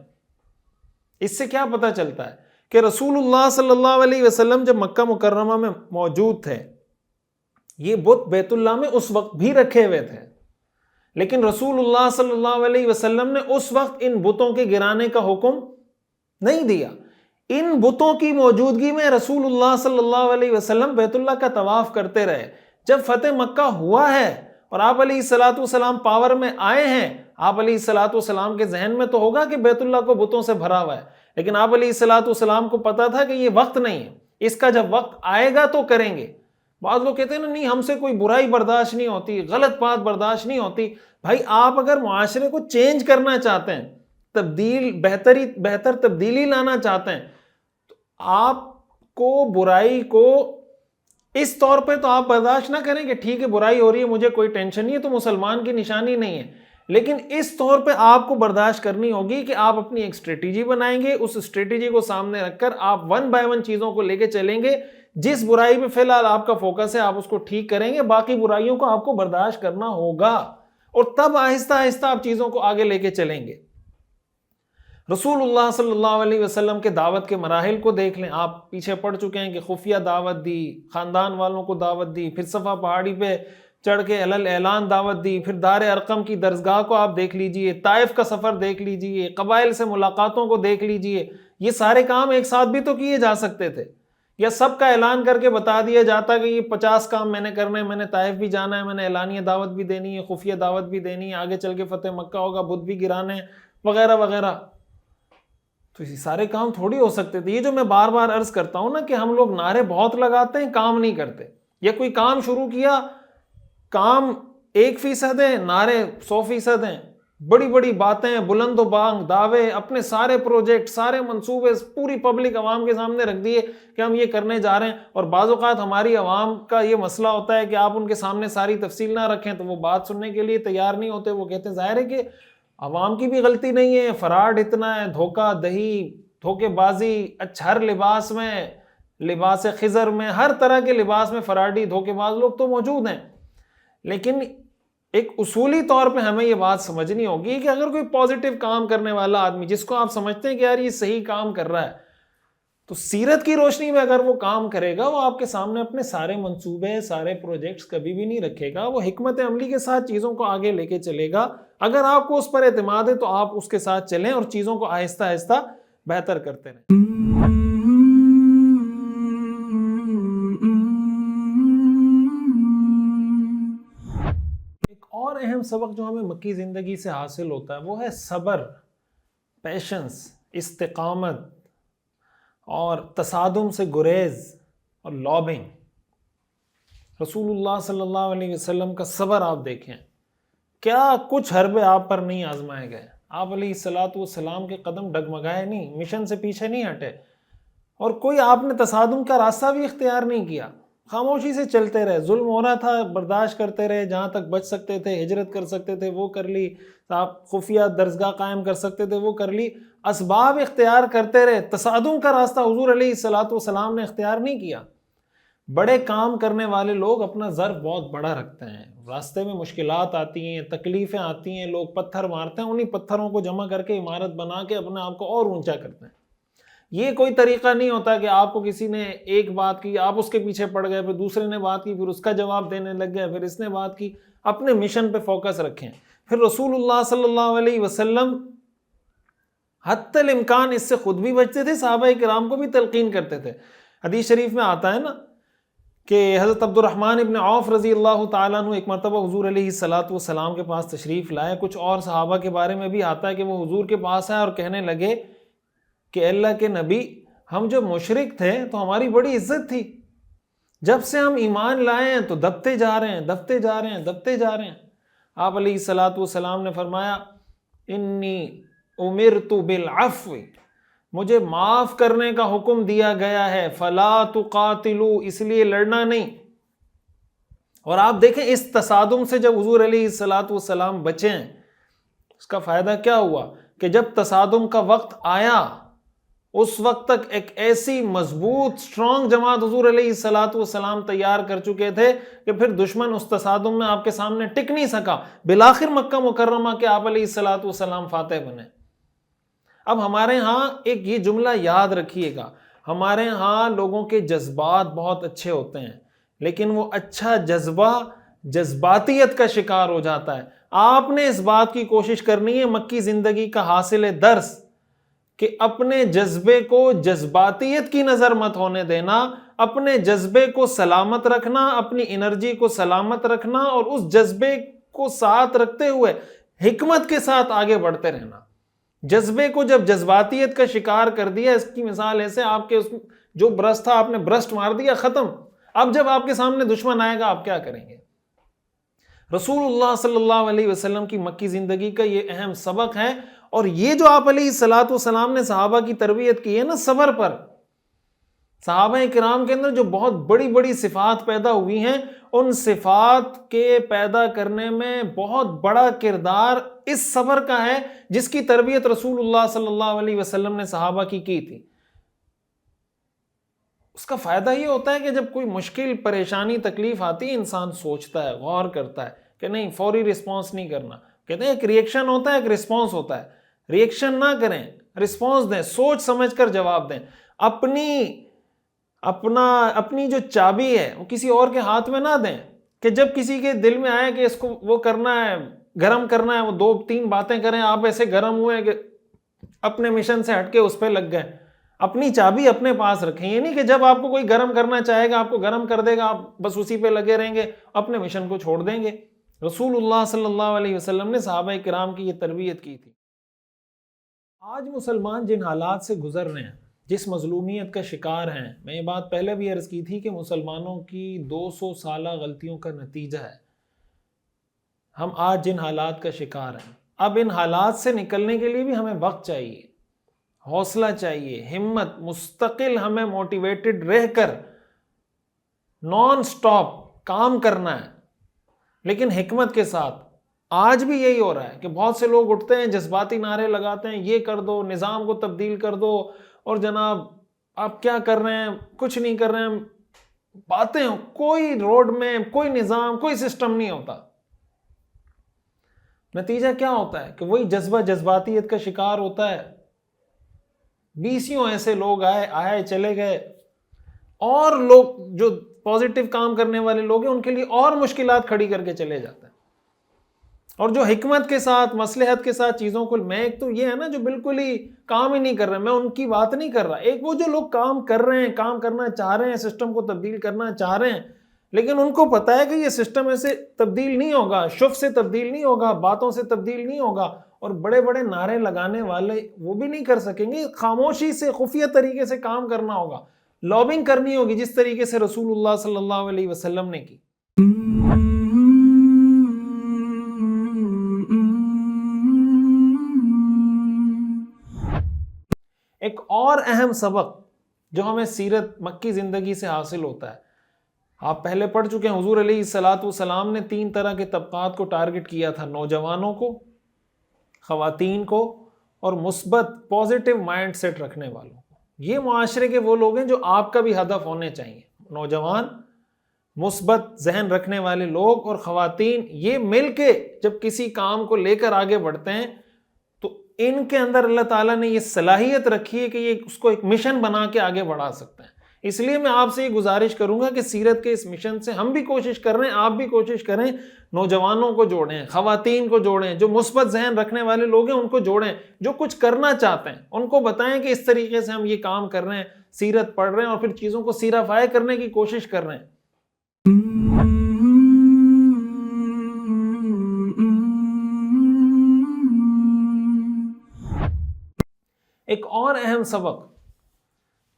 اس سے کیا پتہ چلتا ہے کہ رسول اللہ صلی اللہ علیہ وسلم جب مکہ مکرمہ میں موجود تھے، یہ بت بیت اللہ میں اس وقت بھی رکھے ہوئے تھے، لیکن رسول اللہ صلی اللہ علیہ وسلم نے اس وقت ان بتوں کے گرانے کا حکم نہیں دیا. ان بتوں کی موجودگی میں رسول اللہ صلی اللہ علیہ وسلم بیت اللہ کا طواف کرتے رہے. جب فتح مکہ ہوا ہے اور آپ علیہ الصلوۃ والسلام پاور میں آئے ہیں، آپ علیہ الصلوۃ والسلام کے ذہن میں تو ہوگا کہ بیت اللہ کو بتوں سے بھرا ہوا ہے، لیکن آپ علیہ الصلوۃ والسلام کو پتا تھا کہ یہ وقت نہیں ہے، اس کا جب وقت آئے گا تو کریں گے. بعض لوگ کہتے ہیں نہیں ہم سے کوئی برائی برداشت نہیں ہوتی، غلط بات برداشت نہیں ہوتی. بھائی آپ اگر معاشرے کو چینج کرنا چاہتے ہیں، بہتر تبدیلی لانا چاہتے ہیں، تو آپ کو برائی کو اس طور پہ تو آپ برداشت نہ کریں کہ ٹھیک ہے برائی ہو رہی ہے مجھے کوئی ٹینشن نہیں ہے، تو مسلمان کی نشانی نہیں ہے. لیکن اس طور پہ آپ کو برداشت کرنی ہوگی کہ آپ اپنی ایک اسٹریٹجی بنائیں گے، اس اسٹریٹجی کو سامنے رکھ کر آپ 1 بائی 1 چیزوں کو لے کے چلیں گے. جس برائی پہ فی الحال آپ کا فوکس ہے آپ اس کو ٹھیک کریں گے، باقی برائیوں کو آپ کو برداشت کرنا ہوگا، اور تب آہستہ آہستہ آپ چیزوں کو آگے لے کے چلیں گے. رسول اللہ صلی اللہ علیہ وسلم کے دعوت کے مراحل کو دیکھ لیں. آپ پیچھے پڑھ چکے ہیں کہ خفیہ دعوت دی، خاندان والوں کو دعوت دی، پھر صفا پہاڑی پہ چڑھ کے علل اعلان دعوت دی، پھر دار ارقم کی درسگاہ کو آپ دیکھ لیجئے، طائف کا سفر دیکھ لیجئے، قبائل سے ملاقاتوں کو دیکھ لیجئے. یہ سارے کام ایک ساتھ بھی تو کیے جا سکتے تھے، یا سب کا اعلان کر کے بتا دیا جاتا کہ یہ 50 کام میں نے کرنے، میں نے طائف بھی جانا ہے، میں نے اعلانیہ دعوت بھی دینی ہے، خفیہ دعوت بھی دینی ہے، آگے چل کے فتح مکہ ہوگا، بت بھی گرانے وغیرہ وغیرہ. تو یہ سارے کام تھوڑی ہو سکتے تھے. یہ جو میں بار بار عرض کرتا ہوں نا کہ ہم لوگ نعرے بہت لگاتے ہیں، کام نہیں کرتے. یا کوئی کام شروع کیا، کام 1% ہے، نعرے 100% ہیں، بڑی بڑی باتیں، بلند و بانگ دعوے، اپنے سارے پروجیکٹ، سارے منصوبے پوری پبلک عوام کے سامنے رکھ دیے کہ ہم یہ کرنے جا رہے ہیں. اور بعض اوقات ہماری عوام کا یہ مسئلہ ہوتا ہے کہ آپ ان کے سامنے ساری تفصیل نہ رکھیں تو وہ بات سننے کے لیے تیار نہیں ہوتے. وہ کہتے ہیں ظاہر ہے کہ عوام کی بھی غلطی نہیں ہے، فراڈ اتنا ہے، دھوکہ دہی، دھوکے بازی، ہر لباس میں، لباس خضر میں، ہر طرح کے لباس میں فراڈی دھوکے باز لوگ تو موجود ہیں. لیکن ایک اصولی طور پہ ہمیں یہ بات سمجھنی ہوگی کہ اگر کوئی پازیٹیو کام کرنے والا آدمی جس کو آپ سمجھتے ہیں کہ یار یہ صحیح کام کر رہا ہے، تو سیرت کی روشنی میں اگر وہ کام کرے گا، وہ آپ کے سامنے اپنے سارے منصوبے، سارے پروجیکٹس کبھی بھی نہیں رکھے گا. وہ حکمت عملی کے ساتھ چیزوں کو آگے لے کے چلے گا. اگر آپ کو اس پر اعتماد ہے تو آپ اس کے ساتھ چلیں اور چیزوں کو آہستہ آہستہ بہتر کرتے رہیں. ایک اور اہم سبق جو ہمیں مکی زندگی سے حاصل ہوتا ہے وہ ہے صبر، پیشنس، استقامت اور تصادم سے گریز اور لابنگ. رسول اللہ صلی اللہ علیہ وسلم کا صبر آپ دیکھیں، کیا کچھ حربے آپ پر نہیں آزمائے گئے. آپ علیہ الصلوۃ والسلام کے قدم ڈگمگائے نہیں، مشن سے پیچھے نہیں ہٹے، اور کوئی آپ نے تصادم کا راستہ بھی اختیار نہیں کیا. خاموشی سے چلتے رہے. ظلم ہو رہا تھا، برداشت کرتے رہے، جہاں تک بچ سکتے تھے ہجرت کر سکتے تھے وہ کر لی، آپ خفیہ درسگاہ قائم کر سکتے تھے وہ کر لی، اسباب اختیار کرتے رہے. تصادم کا راستہ حضور علیہ الصلوۃ والسلام نے اختیار نہیں کیا. بڑے کام کرنے والے لوگ اپنا ظرف بہت بڑا رکھتے ہیں. راستے میں مشکلات آتی ہیں، تکلیفیں آتی ہیں، لوگ پتھر مارتے ہیں، انہی پتھروں کو جمع کر کے عمارت بنا کے اپنے آپ کو اور اونچا کرتے ہیں. یہ کوئی طریقہ نہیں ہوتا کہ آپ کو کسی نے ایک بات کی، آپ اس کے پیچھے پڑ گئے، پھر دوسرے نے بات کی، پھر اس کا جواب دینے لگ گئے، پھر اس نے بات کی. اپنے مشن پہ فوکس رکھیں. پھر رسول اللہ صلی اللہ علیہ وسلم حتی الامکان اس سے خود بھی بچتے تھے، صحابہ کرام کو بھی تلقین کرتے تھے. حدیث شریف میں آتا ہے نا کہ حضرت عبد الرحمن ابن عوف رضی اللہ تعالیٰ عنہ ایک مرتبہ حضور علیہ الصلوۃ والسلام کے پاس تشریف لائے. کچھ اور صحابہ کے بارے میں بھی آتا ہے کہ وہ حضور کے پاس آئے اور کہنے لگے کہ اللہ کے نبی، ہم جب مشرک تھے تو ہماری بڑی عزت تھی، جب سے ہم ایمان لائے ہیں تو دبتے جا رہے ہیں، دبتے جا رہے ہیں، دبتے جا رہے ہیں. آپ علیہ الصلوۃ والسلام نے فرمایا انی امرت بالعفو، مجھے معاف کرنے کا حکم دیا گیا ہے، فلا تقاتلوا، اس لیے لڑنا نہیں. اور آپ دیکھیں اس تصادم سے جب حضور علیہ الصلوۃ والسلام بچیں اس کا فائدہ کیا ہوا کہ جب تصادم کا وقت آیا اس وقت تک ایک ایسی مضبوط سٹرونگ جماعت حضور علیہ الصلوۃ والسلام تیار کر چکے تھے کہ پھر دشمن اس تصادم میں آپ کے سامنے ٹک نہیں سکا، بالآخر مکہ مکرمہ کے آپ علیہ الصلوۃ والسلام فاتح بنے۔ اب ہمارے ہاں ایک یہ جملہ یاد رکھیے گا، ہمارے ہاں لوگوں کے جذبات بہت اچھے ہوتے ہیں لیکن وہ اچھا جذبہ جذباتیت کا شکار ہو جاتا ہے۔ آپ نے اس بات کی کوشش کرنی ہے، مکی زندگی کا حاصل درس، کہ اپنے جذبے کو جذباتیت کی نظر مت ہونے دینا، اپنے جذبے کو سلامت رکھنا، اپنی انرجی کو سلامت رکھنا اور اس جذبے کو ساتھ رکھتے ہوئے حکمت کے ساتھ آگے بڑھتے رہنا۔ جذبے کو جب جذباتیت کا شکار کر دیا، اس کی مثال ایسے آپ کے جو برسٹ تھا آپ نے برسٹ مار دیا، ختم۔ اب جب آپ کے سامنے دشمن آئے گا آپ کیا کریں گے؟ رسول اللہ صلی اللہ علیہ وسلم کی مکی زندگی کا یہ اہم سبق ہے، اور یہ جو آپ علیہ الصلوۃ والسلام نے صحابہ کی تربیت کی ہے نا صبر پر، صحابہ کرام کے اندر جو بہت بڑی بڑی صفات پیدا ہوئی ہیں، ان صفات کے پیدا کرنے میں بہت بڑا کردار اس صبر کا ہے جس کی تربیت رسول اللہ صلی اللہ علیہ وسلم نے صحابہ کی تھی۔ اس کا فائدہ یہ ہوتا ہے کہ جب کوئی مشکل پریشانی تکلیف آتی ہے انسان سوچتا ہے، غور کرتا ہے کہ نہیں فوری رسپانس نہیں کرنا۔ کہتے ہیں ایک ریئیکشن ہوتا ہے ایک رسپانس ہوتا ہے، ریئیکشن نہ کریں، رسپانس دیں، سوچ سمجھ کر جواب دیں۔ اپنی جو چابی ہے وہ کسی اور کے ہاتھ میں نہ دیں، کہ جب کسی کے دل میں آئے کہ اس کو وہ کرنا ہے، گرم کرنا ہے، وہ 2-3 باتیں کریں، آپ ایسے گرم ہوئے کہ اپنے مشن سے ہٹ کے اس پہ لگ گئے۔ اپنی چابی اپنے پاس رکھیں، یہ نہیں کہ جب آپ کو کوئی گرم کرنا چاہے گا آپ کو گرم کر دے گا، آپ بس اسی پہ لگے رہیں گے، اپنے مشن کو چھوڑ دیں گے۔ رسول اللہ صلی اللہ علیہ وسلم نے صحابہ کرام کی یہ تربیت کی تھی۔ آج مسلمان جن حالات سے گزر رہے ہیں، جس مظلومیت کا شکار ہیں، میں یہ بات پہلے بھی عرض کی تھی کہ مسلمانوں کی 200 سالہ غلطیوں کا نتیجہ ہے ہم آج جن حالات کا شکار ہیں۔ اب ان حالات سے نکلنے کے لیے بھی ہمیں وقت چاہیے، حوصلہ چاہیے، ہمت، مستقل ہمیں موٹیویٹڈ رہ کر نان سٹاپ کام کرنا ہے، لیکن حکمت کے ساتھ۔ آج بھی یہی ہو رہا ہے کہ بہت سے لوگ اٹھتے ہیں جذباتی نعرے لگاتے ہیں، یہ کر دو، نظام کو تبدیل کر دو، اور جناب آپ کیا کر رہے ہیں؟ کچھ نہیں کر رہے ہیں، باتیں، کوئی روڈ میں کوئی نظام کوئی سسٹم نہیں ہوتا۔ نتیجہ کیا ہوتا ہے کہ وہی جذبہ جذباتیت کا شکار ہوتا ہے۔ 20 ایسے لوگ آئے چلے گئے، اور لوگ جو پازیٹیو کام کرنے والے لوگ ہیں ان کے لیے اور مشکلات کھڑی کر کے چلے جاتے ہیں۔ اور جو حکمت کے ساتھ مصلحت کے ساتھ چیزوں کو، میں ایک تو یہ ہے نا جو بالکل ہی کام ہی نہیں کر رہے، میں ان کی بات نہیں کر رہا، ایک وہ جو لوگ کام کر رہے ہیں، کام کرنا چاہ رہے ہیں، سسٹم کو تبدیل کرنا چاہ رہے ہیں، لیکن ان کو پتہ ہے کہ یہ سسٹم ایسے تبدیل نہیں ہوگا، شف سے تبدیل نہیں ہوگا، باتوں سے تبدیل نہیں ہوگا، اور بڑے بڑے نعرے لگانے والے وہ بھی نہیں کر سکیں گے۔ خاموشی سے خفیہ طریقے سے کام کرنا ہوگا، لابنگ کرنی ہوگی جس طریقے سے رسول اللہ صلی اللہ علیہ وسلم نے کی۔ ایک اور اہم سبق جو ہمیں سیرت مکی زندگی سے حاصل ہوتا ہے، آپ پہلے پڑھ چکے ہیں، حضور علیہ الصلوۃ والسلام نے 3 طرح کے طبقات کو ٹارگٹ کیا تھا، نوجوانوں کو، خواتین کو، اور مثبت پازیٹیو مائنڈ سیٹ رکھنے والوں کو۔ یہ معاشرے کے وہ لوگ ہیں جو آپ کا بھی ہدف ہونے چاہیے، نوجوان، مثبت ذہن رکھنے والے لوگ اور خواتین، یہ مل کے جب کسی کام کو لے کر آگے بڑھتے ہیں تو ان کے اندر اللہ تعالیٰ نے یہ صلاحیت رکھی ہے کہ یہ اس کو ایک مشن بنا کے آگے بڑھا سکتے ہیں۔ اس لیے میں آپ سے یہ گزارش کروں گا کہ سیرت کے اس مشن سے ہم بھی کوشش کر رہے ہیں، آپ بھی کوشش کریں، نوجوانوں کو جوڑیں، خواتین کو جوڑیں، جو مثبت ذہن رکھنے والے لوگ ہیں ان کو جوڑیں، جو کچھ کرنا چاہتے ہیں ان کو بتائیں کہ اس طریقے سے ہم یہ کام کر رہے ہیں، سیرت پڑھ رہے ہیں، اور پھر چیزوں کو سیرافائی کرنے کی کوشش کر رہے ہیں۔ ایک اور اہم سبق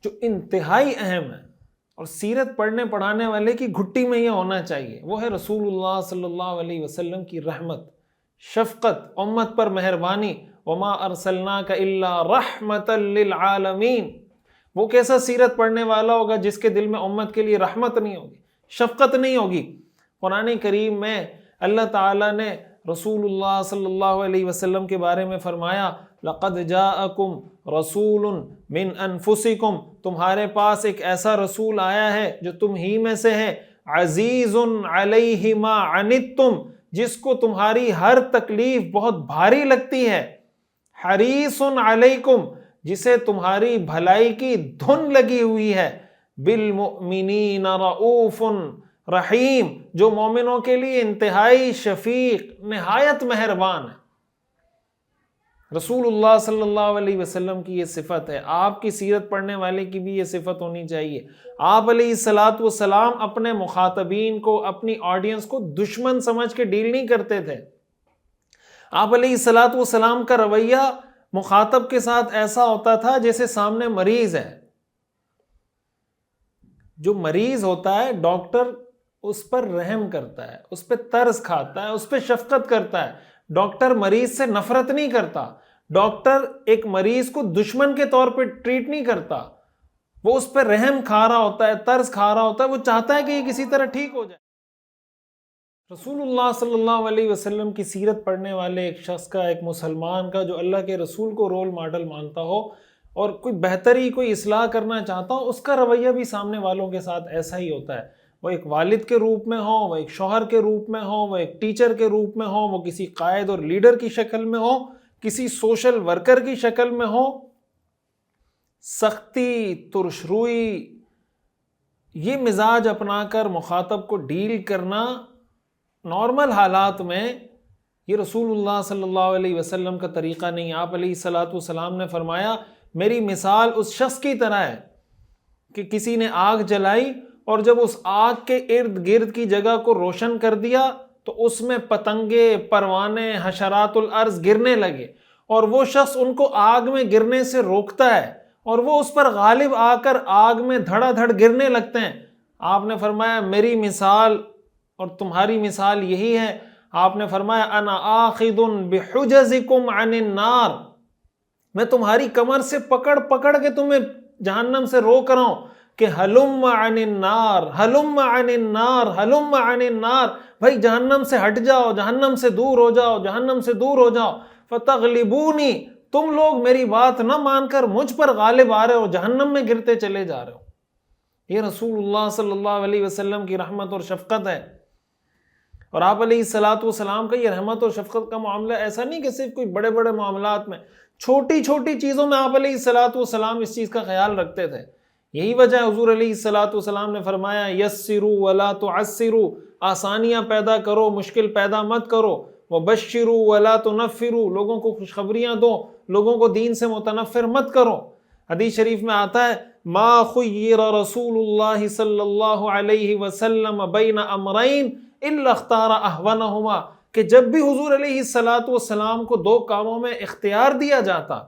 جو انتہائی اہم ہے اور سیرت پڑھنے پڑھانے والے کی گھٹی میں یہ ہونا چاہیے، وہ ہے رسول اللہ صلی اللہ علیہ وسلم کی رحمت، شفقت، امت پر مہربانی، وما ارسلناک الا رحمتا للعالمین۔ وہ کیسا سیرت پڑھنے والا ہوگا جس کے دل میں امت کے لیے رحمت نہیں ہوگی، شفقت نہیں ہوگی۔ قرآن کریم میں اللہ تعالیٰ نے رسول اللہ صلی اللہ علیہ وسلم کے بارے میں فرمایا لقد جاءکم رسول من انفسکم، تمہارے پاس ایک ایسا رسول آیا ہے جو تم ہی میں سے ہے، عزیز علیہ ما عنتم، جس کو تمہاری ہر تکلیف بہت بھاری لگتی ہے، حریص علیکم، جسے تمہاری بھلائی کی دھن لگی ہوئی ہے، بالمؤمنین رؤوف رحیم، جو مومنوں کے لیے انتہائی شفیق نہایت مہربان ہے۔ رسول اللہ صلی اللہ علیہ وسلم کی یہ صفت ہے، آپ کی سیرت پڑھنے والے کی بھی یہ صفت ہونی چاہیے۔ آپ علیہ الصلاۃ والسلام اپنے مخاطبین کو، اپنی آڈینس کو دشمن سمجھ کے ڈیل نہیں کرتے تھے۔ آپ علیہ الصلاۃ والسلام کا رویہ مخاطب کے ساتھ ایسا ہوتا تھا جیسے سامنے مریض ہے۔ جو مریض ہوتا ہے ڈاکٹر اس پر رحم کرتا ہے، اس پہ ترس کھاتا ہے، اس پہ شفقت کرتا ہے۔ ڈاکٹر مریض سے نفرت نہیں کرتا، ڈاکٹر ایک مریض کو دشمن کے طور پہ ٹریٹ نہیں کرتا، وہ اس پہ رحم کھا رہا ہوتا ہے، ترس کھا رہا ہوتا ہے، وہ چاہتا ہے کہ یہ کسی طرح ٹھیک ہو جائے۔ رسول اللہ صلی اللہ علیہ وسلم کی سیرت پڑھنے والے ایک شخص کا، ایک مسلمان کا جو اللہ کے رسول کو رول ماڈل مانتا ہو اور کوئی بہتری، کوئی اصلاح کرنا چاہتا ہو، اس کا رویہ بھی سامنے والوں کے ساتھ ایسا ہی ہوتا ہے۔ وہ ایک والد کے روپ میں ہو، وہ ایک شوہر کے روپ میں ہو، وہ ایک ٹیچر کے روپ میں ہو، وہ کسی قائد اور لیڈر کی شکل میں ہو، کسی سوشل ورکر کی شکل میں ہو، سختی، ترش روئی، یہ مزاج اپنا کر مخاطب کو ڈیل کرنا نارمل حالات میں یہ رسول اللہ صلی اللہ علیہ وسلم کا طریقہ نہیں۔ آپ علیہ الصلاۃ والسلام نے فرمایا میری مثال اس شخص کی طرح ہے کہ کسی نے آگ جلائی اور جب اس آگ کے ارد گرد کی جگہ کو روشن کر دیا تو اس میں پتنگے، پروانے، حشرات الارض گرنے لگے، اور وہ شخص ان کو آگ میں گرنے سے روکتا ہے اور وہ اس پر غالب آ کر آگ میں دھڑا دھڑ گرنے لگتے ہیں۔ آپ نے فرمایا میری مثال اور تمہاری مثال یہی ہے۔ آپ نے فرمایا انا آخذ بحجزکم عن النار، میں تمہاری کمر سے پکڑ پکڑ کے تمہیں جہنم سے روک رہا ہوں کہ ہلم عن النار، ہلم عن النار، ہلم عن النار، بھائی جہنم سے ہٹ جاؤ، جہنم سے دور ہو جاؤ، جہنم سے دور ہو جاؤ، فتغلبونی، تم لوگ میری بات نہ مان کر مجھ پر غالب آ رہے ہو، جہنم میں گرتے چلے جا رہے ہو۔ یہ رسول اللہ صلی اللہ علیہ وسلم کی رحمت اور شفقت ہے۔ اور آپ علیہ الصلاۃ والسلام کا یہ رحمت اور شفقت کا معاملہ ایسا نہیں کہ صرف کوئی بڑے بڑے معاملات میں، چھوٹی چھوٹی چیزوں میں آپ علیہ الصلاۃ والسلام اس چیز کا خیال رکھتے تھے۔ یہی وجہ ہے حضور علیہ الصلاۃ والسلام نے فرمایا یسروا ولا تعسروا، آسانیاں پیدا کرو، مشکل پیدا مت کرو، وبشروا ولا تنفروا، لوگوں کو خوشخبریاں دو، لوگوں کو دین سے متنفر مت کرو۔ حدیث شریف میں آتا ہے ما خیر رسول اللہ صلی اللہ علیہ وسلم بین امرین الا اختار احونہما، کہ جب بھی حضور علیہ الصلاۃ والسلام کو دو کاموں میں اختیار دیا جاتا،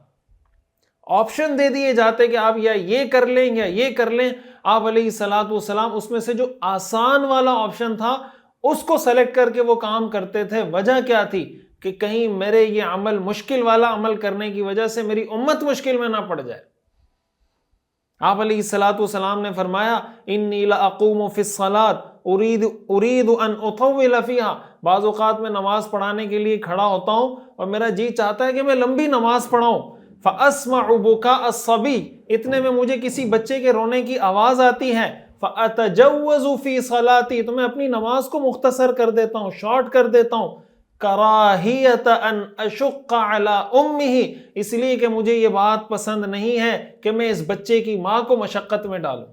آپشن دے دیے جاتے کہ آپ یا یہ کر لیں یا یہ کر لیں، آپ علیہ الصلاۃ والسلام اس میں سے جو آسان والا آپشن تھا اس کو سلیکٹ کر کے وہ کام کرتے تھے۔ وجہ کیا تھی کہ کہیں میرے یہ عمل، مشکل والا عمل کرنے کی وجہ سے میری امت مشکل میں نہ پڑ جائے۔ آپ علیہ الصلاۃ والسلام نے فرمایا انی لاقوم فی الصلاۃ ارید ان اطول فیہا، بعض اوقات میں نماز پڑھانے کے لیے کھڑا ہوتا ہوں اور میرا جی چاہتا ہے کہ میں لمبی نماز پڑھاؤں، فاسمع بکاء الصبی، اتنے میں مجھے کسی بچے کے رونے کی آواز آتی ہے، فاتجوز فی صلاتی، تو میں اپنی نماز کو مختصر کر دیتا ہوں، شارٹ کر دیتا ہوں، کراہیت ان اشق علی امہ، اس لیے کہ مجھے یہ بات پسند نہیں ہے کہ میں اس بچے کی ماں کو مشقت میں ڈالوں۔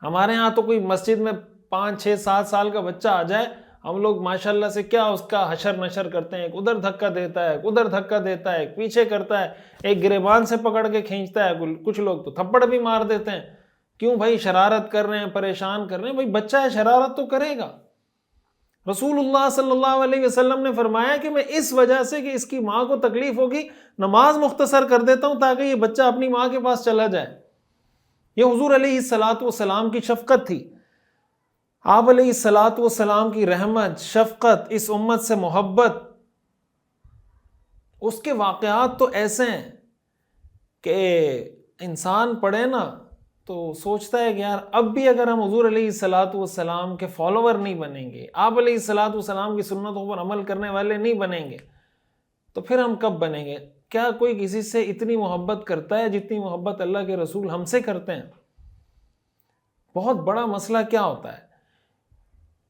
ہمارے ہاں تو کوئی مسجد میں 5 6 7 سال کا بچہ آ جائے، ہم لوگ ماشاءاللہ سے کیا اس کا حشر نشر کرتے ہیں، ایک ادھر دھکا دیتا ہے، ایک ادھر دھکا دیتا ہے، ایک پیچھے کرتا ہے، ایک گریبان سے پکڑ کے کھینچتا ہے، کچھ لوگ تو تھپڑ بھی مار دیتے ہیں۔ کیوں بھائی؟ شرارت کر رہے ہیں، پریشان کر رہے ہیں، بھائی بچہ ہے شرارت تو کرے گا۔ رسول اللہ صلی اللہ علیہ وسلم نے فرمایا کہ میں اس وجہ سے کہ اس کی ماں کو تکلیف ہوگی نماز مختصر کر دیتا ہوں تاکہ یہ بچہ اپنی ماں کے پاس چلا جائے۔ یہ حضور علیہ الصلاۃ والسلام کی شفقت تھی۔ آپ علیہ الصلاۃ والسلام کی رحمت، شفقت، اس امت سے محبت، اس کے واقعات تو ایسے ہیں کہ انسان پڑھے نا تو سوچتا ہے کہ یار اب بھی اگر ہم حضور علیہ الصلاۃ والسلام کے فالوور نہیں بنیں گے، آپ علیہ الصلاۃ والسلام کی سنتوں پر عمل کرنے والے نہیں بنیں گے، تو پھر ہم کب بنیں گے؟ کیا کوئی کسی سے اتنی محبت کرتا ہے جتنی محبت اللہ کے رسول ہم سے کرتے ہیں؟ بہت بڑا مسئلہ کیا ہوتا ہے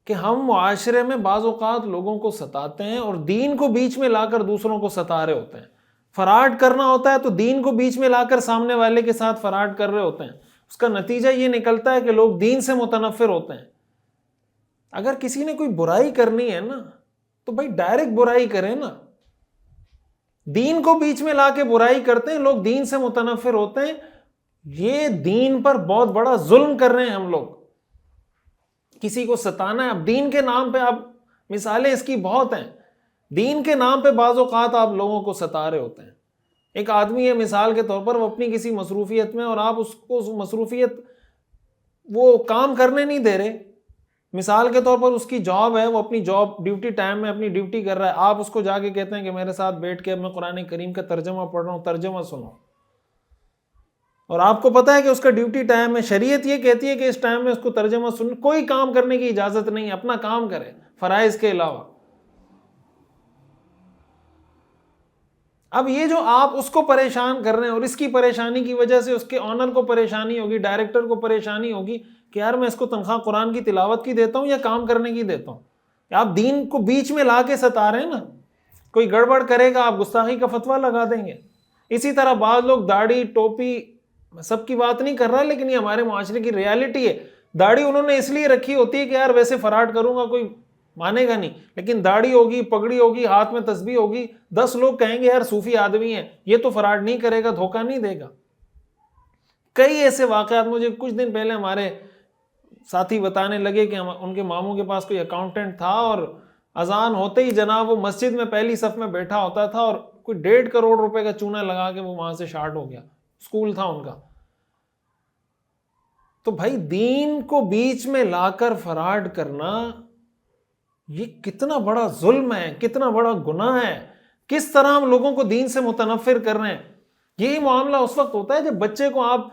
کہ ہم معاشرے میں بعض اوقات لوگوں کو ستاتے ہیں اور دین کو بیچ میں لا کر دوسروں کو ستا رہے ہوتے ہیں۔ فراڈ کرنا ہوتا ہے تو دین کو بیچ میں لا کر سامنے والے کے ساتھ فراڈ کر رہے ہوتے ہیں، اس کا نتیجہ یہ نکلتا ہے کہ لوگ دین سے متنفر ہوتے ہیں۔ اگر کسی نے کوئی برائی کرنی ہے نا تو بھائی ڈائریکٹ برائی کریں نا، دین کو بیچ میں لا کے برائی کرتے ہیں، لوگ دین سے متنفر ہوتے ہیں۔ یہ دین پر بہت بڑا ظلم کر رہے ہیں ہم لوگ، کسی کو ستانا ہے۔ اب دین کے نام پہ آپ مثالیں اس کی بہت ہیں، دین کے نام پہ بعض اوقات آپ لوگوں کو ستا رہے ہوتے ہیں۔ ایک آدمی ہے مثال کے طور پر، وہ اپنی کسی مصروفیت میں اور آپ اس کو مصروفیت وہ کام کرنے نہیں دے رہے، مثال کے طور پر اس کی جاب ہے، وہ اپنی جاب ڈیوٹی ٹائم میں اپنی ڈیوٹی کر رہا ہے، آپ اس کو جا کے کہتے ہیں کہ میرے ساتھ بیٹھ کے میں قرآن کریم کا ترجمہ پڑھ رہا ہوں، ترجمہ سنو، اور آپ کو پتا ہے کہ اس کا ڈیوٹی ٹائم ہے، شریعت یہ کہتی ہے کہ اس ٹائم میں اس کو ترجمہ سن، کوئی کام کرنے کی اجازت نہیں، اپنا کام کرے فرائض کے علاوہ۔ اب یہ جو آپ اس کو پریشان کر رہے ہیں اور اس کی پریشانی کی وجہ سے اس کے آنر کو پریشانی ہوگی، ڈائریکٹر کو پریشانی ہوگی کہ یار میں اس کو تنخواہ قرآن کی تلاوت کی دیتا ہوں یا کام کرنے کی دیتا ہوں۔ آپ دین کو بیچ میں لا کے ستا رہے ہیں نا، کوئی گڑبڑ کرے گا آپ گستاخی کا فتویٰ لگا دیں گے۔ اسی طرح بعض لوگ داڑھی ٹوپی، سب کی بات نہیں کر رہا لیکن یہ ہمارے معاشرے کی ریالٹی ہے، داڑھی انہوں نے اس لیے رکھی ہوتی ہے کہ یار ویسے فراڈ کروں گا کوئی مانے گا نہیں، لیکن داڑھی ہوگی، پگڑی ہوگی، ہاتھ میں تسبیح ہوگی، 10 لوگ کہیں گے یار صوفی آدمی ہے، یہ تو فراڈ نہیں کرے گا، دھوکہ نہیں دے گا۔ کئی ایسے واقعات مجھے کچھ دن پہلے ہمارے ساتھی بتانے لگے کہ ان کے ماموں کے پاس کوئی اکاؤنٹنٹ تھا اور اذان ہوتے ہی جناب وہ مسجد میں پہلی صف میں بیٹھا ہوتا تھا اور کوئی 1.5 کروڑ روپے کا چونا لگا کے وہ وہاں سے شارٹ ہو گیا، اسکول تھا ان کا۔ تو بھائی دین کو بیچ میں لا کر فراڈ کرنا یہ کتنا بڑا ظلم ہے، کتنا بڑا گناہ ہے، کس طرح ہم لوگوں کو دین سے متنفر کر رہے ہیں۔ یہی معاملہ اس وقت ہوتا ہے جب بچے کو آپ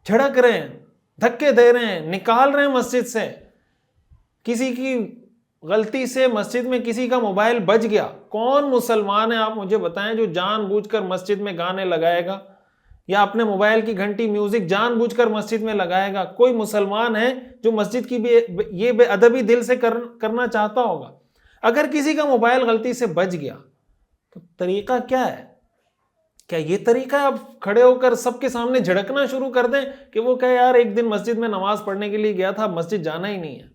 جھڑک رہے ہیں، دھکے دے رہے ہیں، نکال رہے ہیں مسجد سے، کسی کی غلطی سے مسجد میں کسی کا موبائل بج گیا، کون مسلمان ہے آپ مجھے بتائیں جو جان بوجھ کر مسجد میں گانے لگائے گا یا اپنے موبائل کی گھنٹی میوزک جان بوجھ کر مسجد میں لگائے گا؟ کوئی مسلمان ہے جو مسجد کی یہ بے ادبی دل سے کرنا چاہتا ہوگا؟ اگر کسی کا موبائل غلطی سے بج گیا تو طریقہ کیا ہے؟ کیا یہ طریقہ ہے آپ کھڑے ہو کر سب کے سامنے جھڑکنا شروع کر دیں کہ وہ کہے یار ایک دن مسجد میں نماز پڑھنے کے لیے گیا تھا، مسجد جانا ہی نہیں ہے؟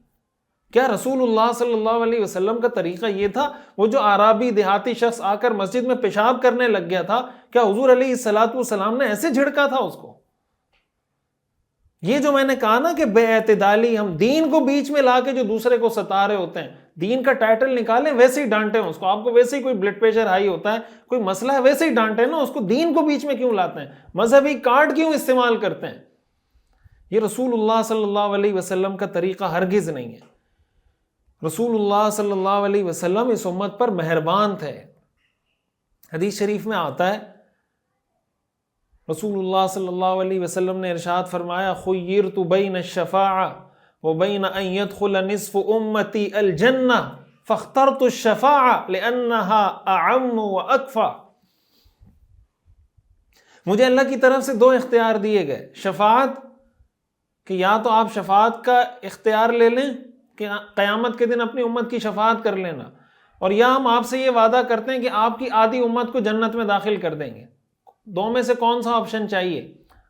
کیا رسول اللہ صلی اللہ علیہ وسلم کا طریقہ یہ تھا؟ وہ جو اعرابی دیہاتی شخص آ کر مسجد میں پیشاب کرنے لگ گیا تھا، کیا حضور علیہ الصلاۃ والسلام نے ایسے جھڑکا تھا اس کو؟ یہ جو میں نے کہا نا کہ بے اعتدالی، ہم دین کو بیچ میں لا کے جو دوسرے کو ستا رہے ہوتے ہیں، دین کا ٹائٹل نکالیں ویسے ہی ڈانٹیں اس کو، آپ کو ویسے ہی کوئی بلڈ پریشر ہائی ہوتا ہے، کوئی مسئلہ ہے، ویسے ہی ڈانٹیں نا اس کو، دین کو بیچ میں کیوں لاتے ہیں؟ مذہبی کارڈ کیوں استعمال کرتے ہیں؟ یہ رسول اللہ صلی اللہ علیہ وسلم کا طریقہ ہرگز نہیں ہے۔ رسول اللہ صلی اللہ علیہ وسلم اس امت پر مہربان تھے۔ حدیث شریف میں آتا ہے رسول اللہ صلی اللہ علیہ وسلم نے ارشاد فرمایا خیرت بین الشفاعہ وبین ان يدخل نصف امتی الجنہ فاخترت الشفاعہ لانها اعم واکفی۔ مجھے اللہ کی طرف سے 2 اختیار دیے گئے، شفاعت کہ یا تو آپ شفاعت کا اختیار لے لیں کہ قیامت کے دن اپنی امت کی شفاعت کر لینا، اور یا ہم آپ سے یہ وعدہ کرتے ہیں کہ آپ کی آدھی امت کو جنت میں داخل کر دیں گے۔ 2 میں سے کون سا آپشن چاہیے؟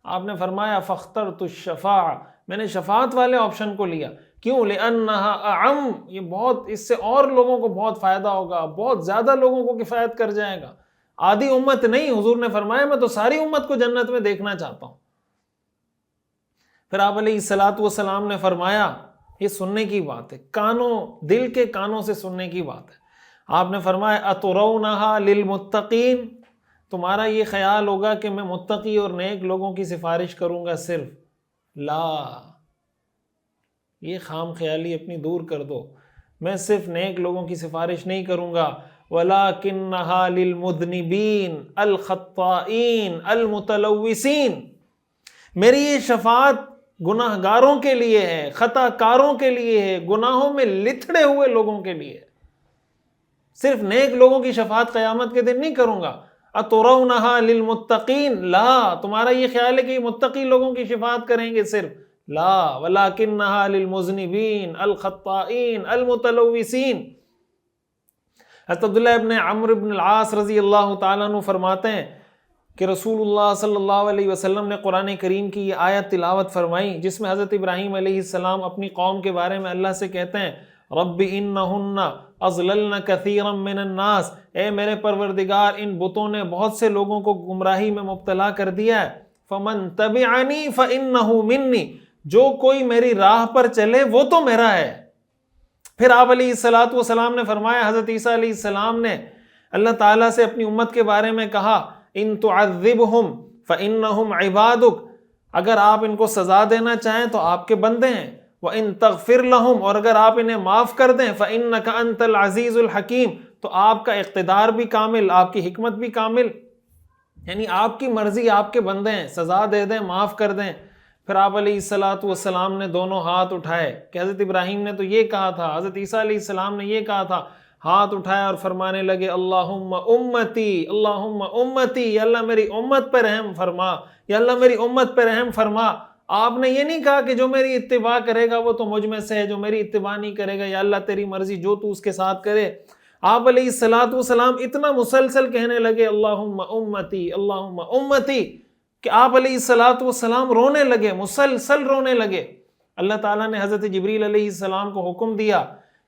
آپ نے فرمایا فاخترت الشفاعہ، میں نے شفاعت والے آپشن کو لیا۔ کیوں؟ لأنها اعم، یہ بہت، اس سے اور لوگوں کو بہت فائدہ ہوگا، بہت زیادہ لوگوں کو کفایت کر جائے گا۔ آدھی امت نہیں، حضور نے فرمایا میں تو ساری امت کو جنت میں دیکھنا چاہتا ہوں۔ پھر آپ علیہ الصلاۃ والسلام نے فرمایا، یہ سننے کی بات ہے، کانوں، دل کے کانوں سے سننے کی بات ہے۔ آپ نے فرمایا اترونہا للمتقین، تمہارا یہ خیال ہوگا کہ میں متقی اور نیک لوگوں کی سفارش کروں گا صرف؟ لا، یہ خام خیالی اپنی دور کر دو، میں صرف نیک لوگوں کی سفارش نہیں کروں گا، وَلَكِنَّهَا لِلْمُذْنِبِينَ الْخَطَّائِينَ الْمُتَلَوِّسِينَ، میری یہ شفاعت گناہ گاروں کے لیے ہے، خطا کاروں کے لیے ہے، گناہوں میں لتھڑے ہوئے لوگوں کے لیے ہے۔ صرف نیک لوگوں کی شفاعت قیامت کے دن نہیں کروں گا۔ اترونھا للمتقین، لا، تمہارا یہ خیال ہے کہ یہ متقی لوگوں کی شفاعت کریں گے صرف، لا، ولکنھا للمذنبین الخطائین المتلوثین۔ حضرت عبداللہ ابن عمرو بن العاص رضی اللہ تعالیٰ عنہ فرماتے ہیں کہ رسول اللہ صلی اللہ علیہ وسلم نے قرآن کریم کی یہ آیت تلاوت فرمائی جس میں حضرت ابراہیم علیہ السلام اپنی قوم کے بارے میں اللہ سے کہتے ہیں رب انہن اضللن کثیرا من الناس، اے میرے پروردگار ان بتوں نے بہت سے لوگوں کو گمراہی میں مبتلا کر دیا ہے، فمن تبعنی فانہ منی، جو کوئی میری راہ پر چلے وہ تو میرا ہے۔ پھر آپ علیہ السلام نے فرمایا، حضرت عیسیٰ علیہ السلام نے اللہ تعالیٰ سے اپنی امت کے بارے میں کہا ان تعذبہم فانہم عبادک، اگر آپ ان کو سزا دینا چاہیں تو آپ کے بندے ہیں، وَإِن تَغْفِرْ لَهُمْ، اور اگر آپ انہیں معاف کر دیں فَإِنَّكَ أَنْتَ الْعَزِيزُ الْحَكِيمُ، تو آپ کا اقتدار بھی کامل، آپ کی حکمت بھی کامل، یعنی آپ کی مرضی، آپ کے بندے ہیں، سزا دے دیں، معاف کر دیں۔ پھر آپ علیہ السلام نے دونوں ہاتھ اٹھائے کہ حضرت ابراہیم نے تو یہ کہا تھا، حضرت عیسیٰ علیہ السلام نے یہ کہا تھا، ہاتھ اٹھائے اور فرمانے لگے اللہم امتی، اللہم امتی، یا اللہ میری امت پہ رحم فرما، یا اللہ میری امت پہ رحم فرما۔ آپ نے یہ نہیں کہا کہ جو میری اتباع کرے گا وہ تو مجھ میں سے ہے، جو میری اتباع نہیں کرے گا یا اللہ تیری مرضی، جو تو اس کے ساتھ کرے۔ آپ علیہ السلام اتنا مسلسل کہنے لگے اللہم امتی، اللہم امتی، کہ آپ علیہ السلام رونے لگے، مسلسل رونے لگے۔ اللہ تعالیٰ نے حضرت جبریل علیہ السلام کو حکم دیا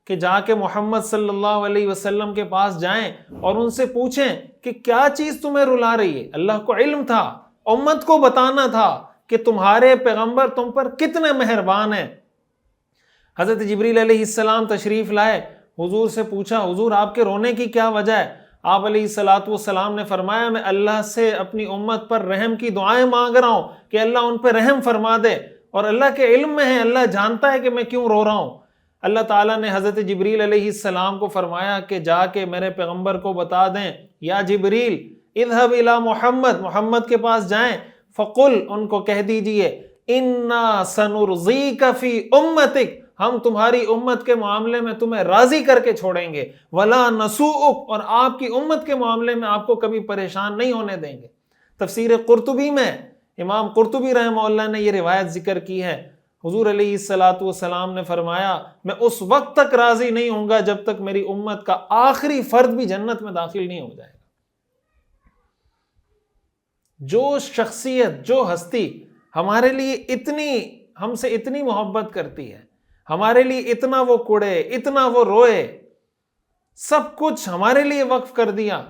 کہ جا کے محمد صلی اللہ علیہ وسلم کے پاس جائیں اور ان سے پوچھیں کہ کیا چیز تمہیں رلا رہی ہے۔ اللہ کو علم تھا، امت کو بتانا تھا کہ تمہارے پیغمبر تم پر کتنے مہربان ہیں۔ حضرت جبریل علیہ السلام تشریف لائے، حضور سے پوچھا حضور آپ کے رونے کی کیا وجہ ہے؟ آپ علیہ السلام نے فرمایا میں اللہ سے اپنی امت پر رحم کی دعائیں مانگ رہا ہوں کہ اللہ ان پہ رحم فرما دے، اور اللہ کے علم میں ہے، اللہ جانتا ہے کہ میں کیوں رو رہا ہوں۔ اللہ تعالیٰ نے حضرت جبریل علیہ السلام کو فرمایا کہ جا کے میرے پیغمبر کو بتا دیں یا جبریل اذهب الى محمد کے پاس جائیں، فقل ان کو کہہ دیجئے انا سنرضیک فی امتک، ہم تمہاری امت کے معاملے میں تمہیں راضی کر کے چھوڑیں گے، ولا نسوءک، اور آپ کی امت کے معاملے میں آپ کو کبھی پریشان نہیں ہونے دیں گے۔ تفسیر قرطبی میں امام قرطبی رحمہ اللہ نے یہ روایت ذکر کی ہے، حضور علیہ السلام نے فرمایا میں اس وقت تک راضی نہیں ہوں گا جب تک میری امت کا آخری فرد بھی جنت میں داخل نہیں ہو جائے گا۔ جو شخصیت، جو ہستی ہمارے لیے ہم سے اتنی محبت کرتی ہے، ہمارے لیے اتنا وہ کڑے، اتنا وہ روئے، سب کچھ ہمارے لیے وقف کر دیا،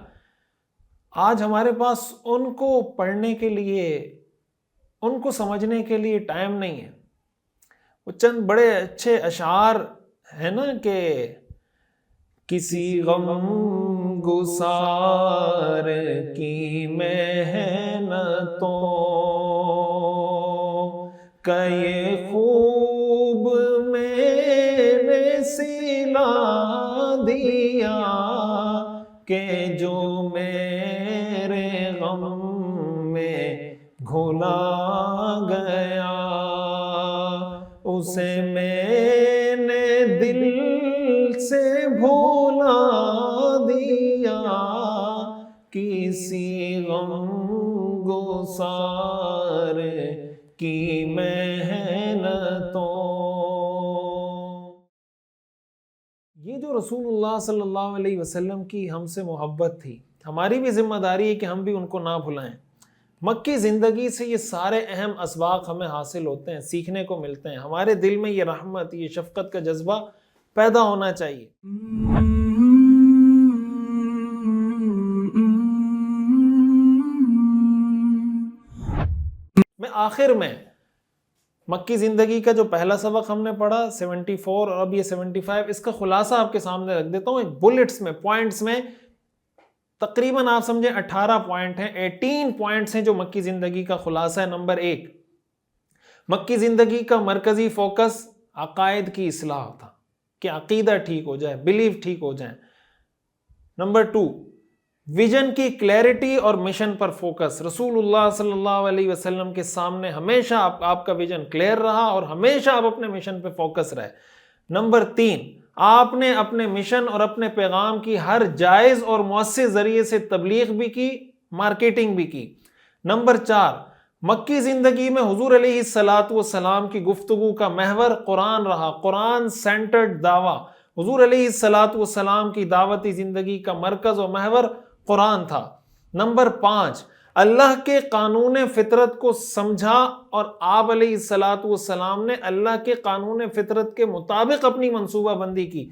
آج ہمارے پاس ان کو پڑھنے کے لیے، ان کو سمجھنے کے لیے ٹائم نہیں ہے۔ وہ چند بڑے اچھے اشعار ہیں نا کہ کسی غم گسار کی محنتوں کا یہ خوب میں نے سلا دیا کہ جو میرے غم میں گھلا گیا اسے میں نے دل سے بھولا دیا کسی غم گسار کی محنتوں۔ یہ جو رسول اللہ صلی اللہ علیہ وسلم کی ہم سے محبت تھی، ہماری بھی ذمہ داری ہے کہ ہم بھی ان کو نہ بھلائیں۔ مکی زندگی سے یہ سارے اہم اسباق ہمیں حاصل ہوتے ہیں، سیکھنے کو ملتے ہیں، ہمارے دل میں یہ رحمت، یہ شفقت کا جذبہ پیدا ہونا چاہیے۔ میں آخر میں مکی زندگی کا جو پہلا سبق ہم نے پڑھا 74 اور اب یہ 75، اس کا خلاصہ آپ کے سامنے رکھ دیتا ہوں بلٹس میں، پوائنٹس میں۔ تقریباً آپ سمجھیں 18 پوائنٹ ہیں، 18 پوائنٹس ہیں جو مکی زندگی کا خلاصہ ہے۔ نمبر 1، مکی زندگی کا مرکزی فوکس عقائد کی اصلاح تھا کہ عقیدہ ٹھیک ہو جائے، بلیف ٹھیک ہو جائیں۔ نمبر 2، ویژن کی کلیئرٹی اور مشن پر فوکس. رسول اللہ صلی اللہ علیہ وسلم کے سامنے ہمیشہ آپ کا ویژن کلیئر رہا اور ہمیشہ آپ اپنے مشن پہ فوکس رہے. نمبر 3، آپ نے اپنے مشن اور اپنے پیغام کی ہر جائز اور مؤثر ذریعے سے تبلیغ بھی کی، مارکیٹنگ بھی کی. نمبر 4، مکی زندگی میں حضور علیہ السلام کی گفتگو کا محور قرآن رہا. قرآن سینٹرڈ دعویٰ. حضور علیہ السلام کی دعوتی زندگی کا مرکز و محور قرآن تھا. نمبر 5، اللہ کے قانون فطرت کو سمجھا اور آپ علیہ السلام نے اللہ کے قانون فطرت کے مطابق اپنی منصوبہ بندی کی.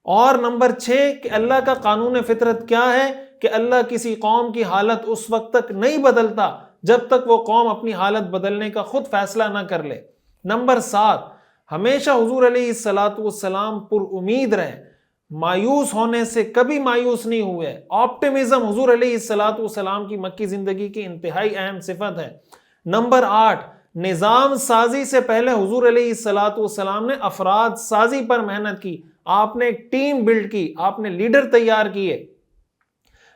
اور نمبر 6 کہ اللہ کا قانون فطرت کیا ہے کہ اللہ کسی قوم کی حالت اس وقت تک نہیں بدلتا جب تک وہ قوم اپنی حالت بدلنے کا خود فیصلہ نہ کر لے. نمبر 7، ہمیشہ حضور علیہ السلام پر امید رہے، مایوس ہونے سے کبھی مایوس نہیں ہوئے. آپٹیمزم حضور علیہ السلام کی مکی زندگی کی انتہائی اہم صفت ہے. نمبر 8، نظام سازی سے پہلے حضور علیہ السلام نے افراد سازی پر محنت کی. آپ نے ایک ٹیم بلڈ کی، آپ نے لیڈر تیار کیے.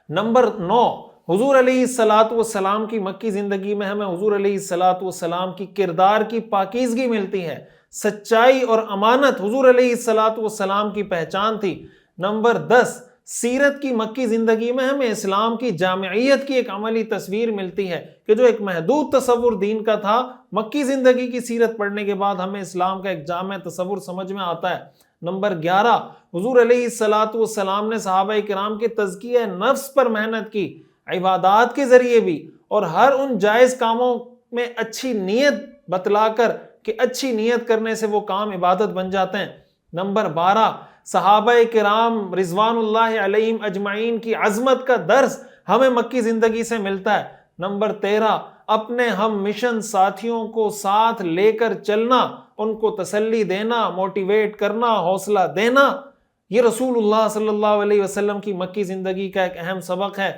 نمبر 9، حضور علیہ السلام کی مکی زندگی میں ہمیں حضور علیہ السلام کی کردار کی پاکیزگی ملتی ہے. سچائی اور امانت حضور علیہ السلام کی پہچان تھی. نمبر 10، سیرت کی مکی زندگی میں ہمیں اسلام کی جامعیت کی ایک عملی تصویر ملتی ہے کہ جو ایک محدود تصور دین کا تھا، مکی زندگی کی سیرت پڑھنے کے بعد ہمیں اسلام کا ایک جامع تصور سمجھ میں آتا ہے. نمبر 11، حضور علیہ السلام نے صحابہ کرام کے تزکیہ نفس پر محنت کی، عبادات کے ذریعے بھی، اور ہر ان جائز کاموں میں اچھی نیت بتلا کر کہ اچھی نیت کرنے سے وہ کام عبادت بن جاتے ہیں. نمبر 12، صحابہ کرام رضوان اللہ علیہم اجمعین کی عظمت کا درس ہمیں مکی زندگی سے ملتا ہے. نمبر 13، اپنے ہم مشن ساتھیوں کو ساتھ لے کر چلنا، ان کو تسلی دینا، موٹیویٹ کرنا، حوصلہ دینا، یہ رسول اللہ صلی اللہ علیہ وسلم کی مکی زندگی کا ایک اہم سبق ہے.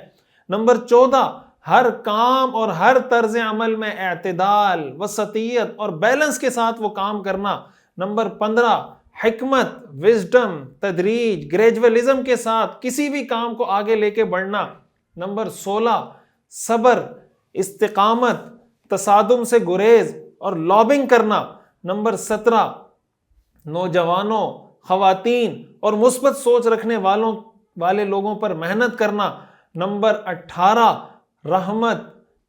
نمبر 14، ہر کام اور ہر طرز عمل میں اعتدال، وسطیت اور بیلنس کے ساتھ وہ کام کرنا. نمبر 15، حکمت، وزڈم، تدریج، گریجولیزم کے ساتھ کسی بھی کام کو آگے لے کے بڑھنا. نمبر 16، صبر، استقامت، تصادم سے گریز اور لابنگ کرنا. نمبر 17، نوجوانوں، خواتین اور مثبت سوچ رکھنے والے لوگوں پر محنت کرنا. نمبر 18، رحمت،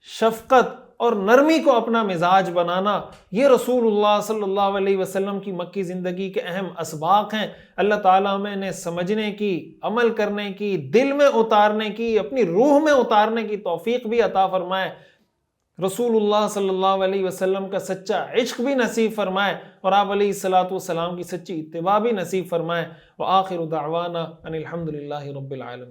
شفقت اور نرمی کو اپنا مزاج بنانا. یہ رسول اللہ صلی اللہ علیہ وسلم کی مکی زندگی کے اہم اسباق ہیں. اللہ تعالیٰ ہمیں انہیں سمجھنے کی، عمل کرنے کی، دل میں اتارنے کی، اپنی روح میں اتارنے کی توفیق بھی عطا فرمائے. رسول اللہ صلی اللہ علیہ وسلم کا سچا عشق بھی نصیب فرمائے اور آپ علیہ السلام کی سچی اتباع بھی نصیب فرمائے. وآخر دعوانا ان الحمد للہ رب العالمین.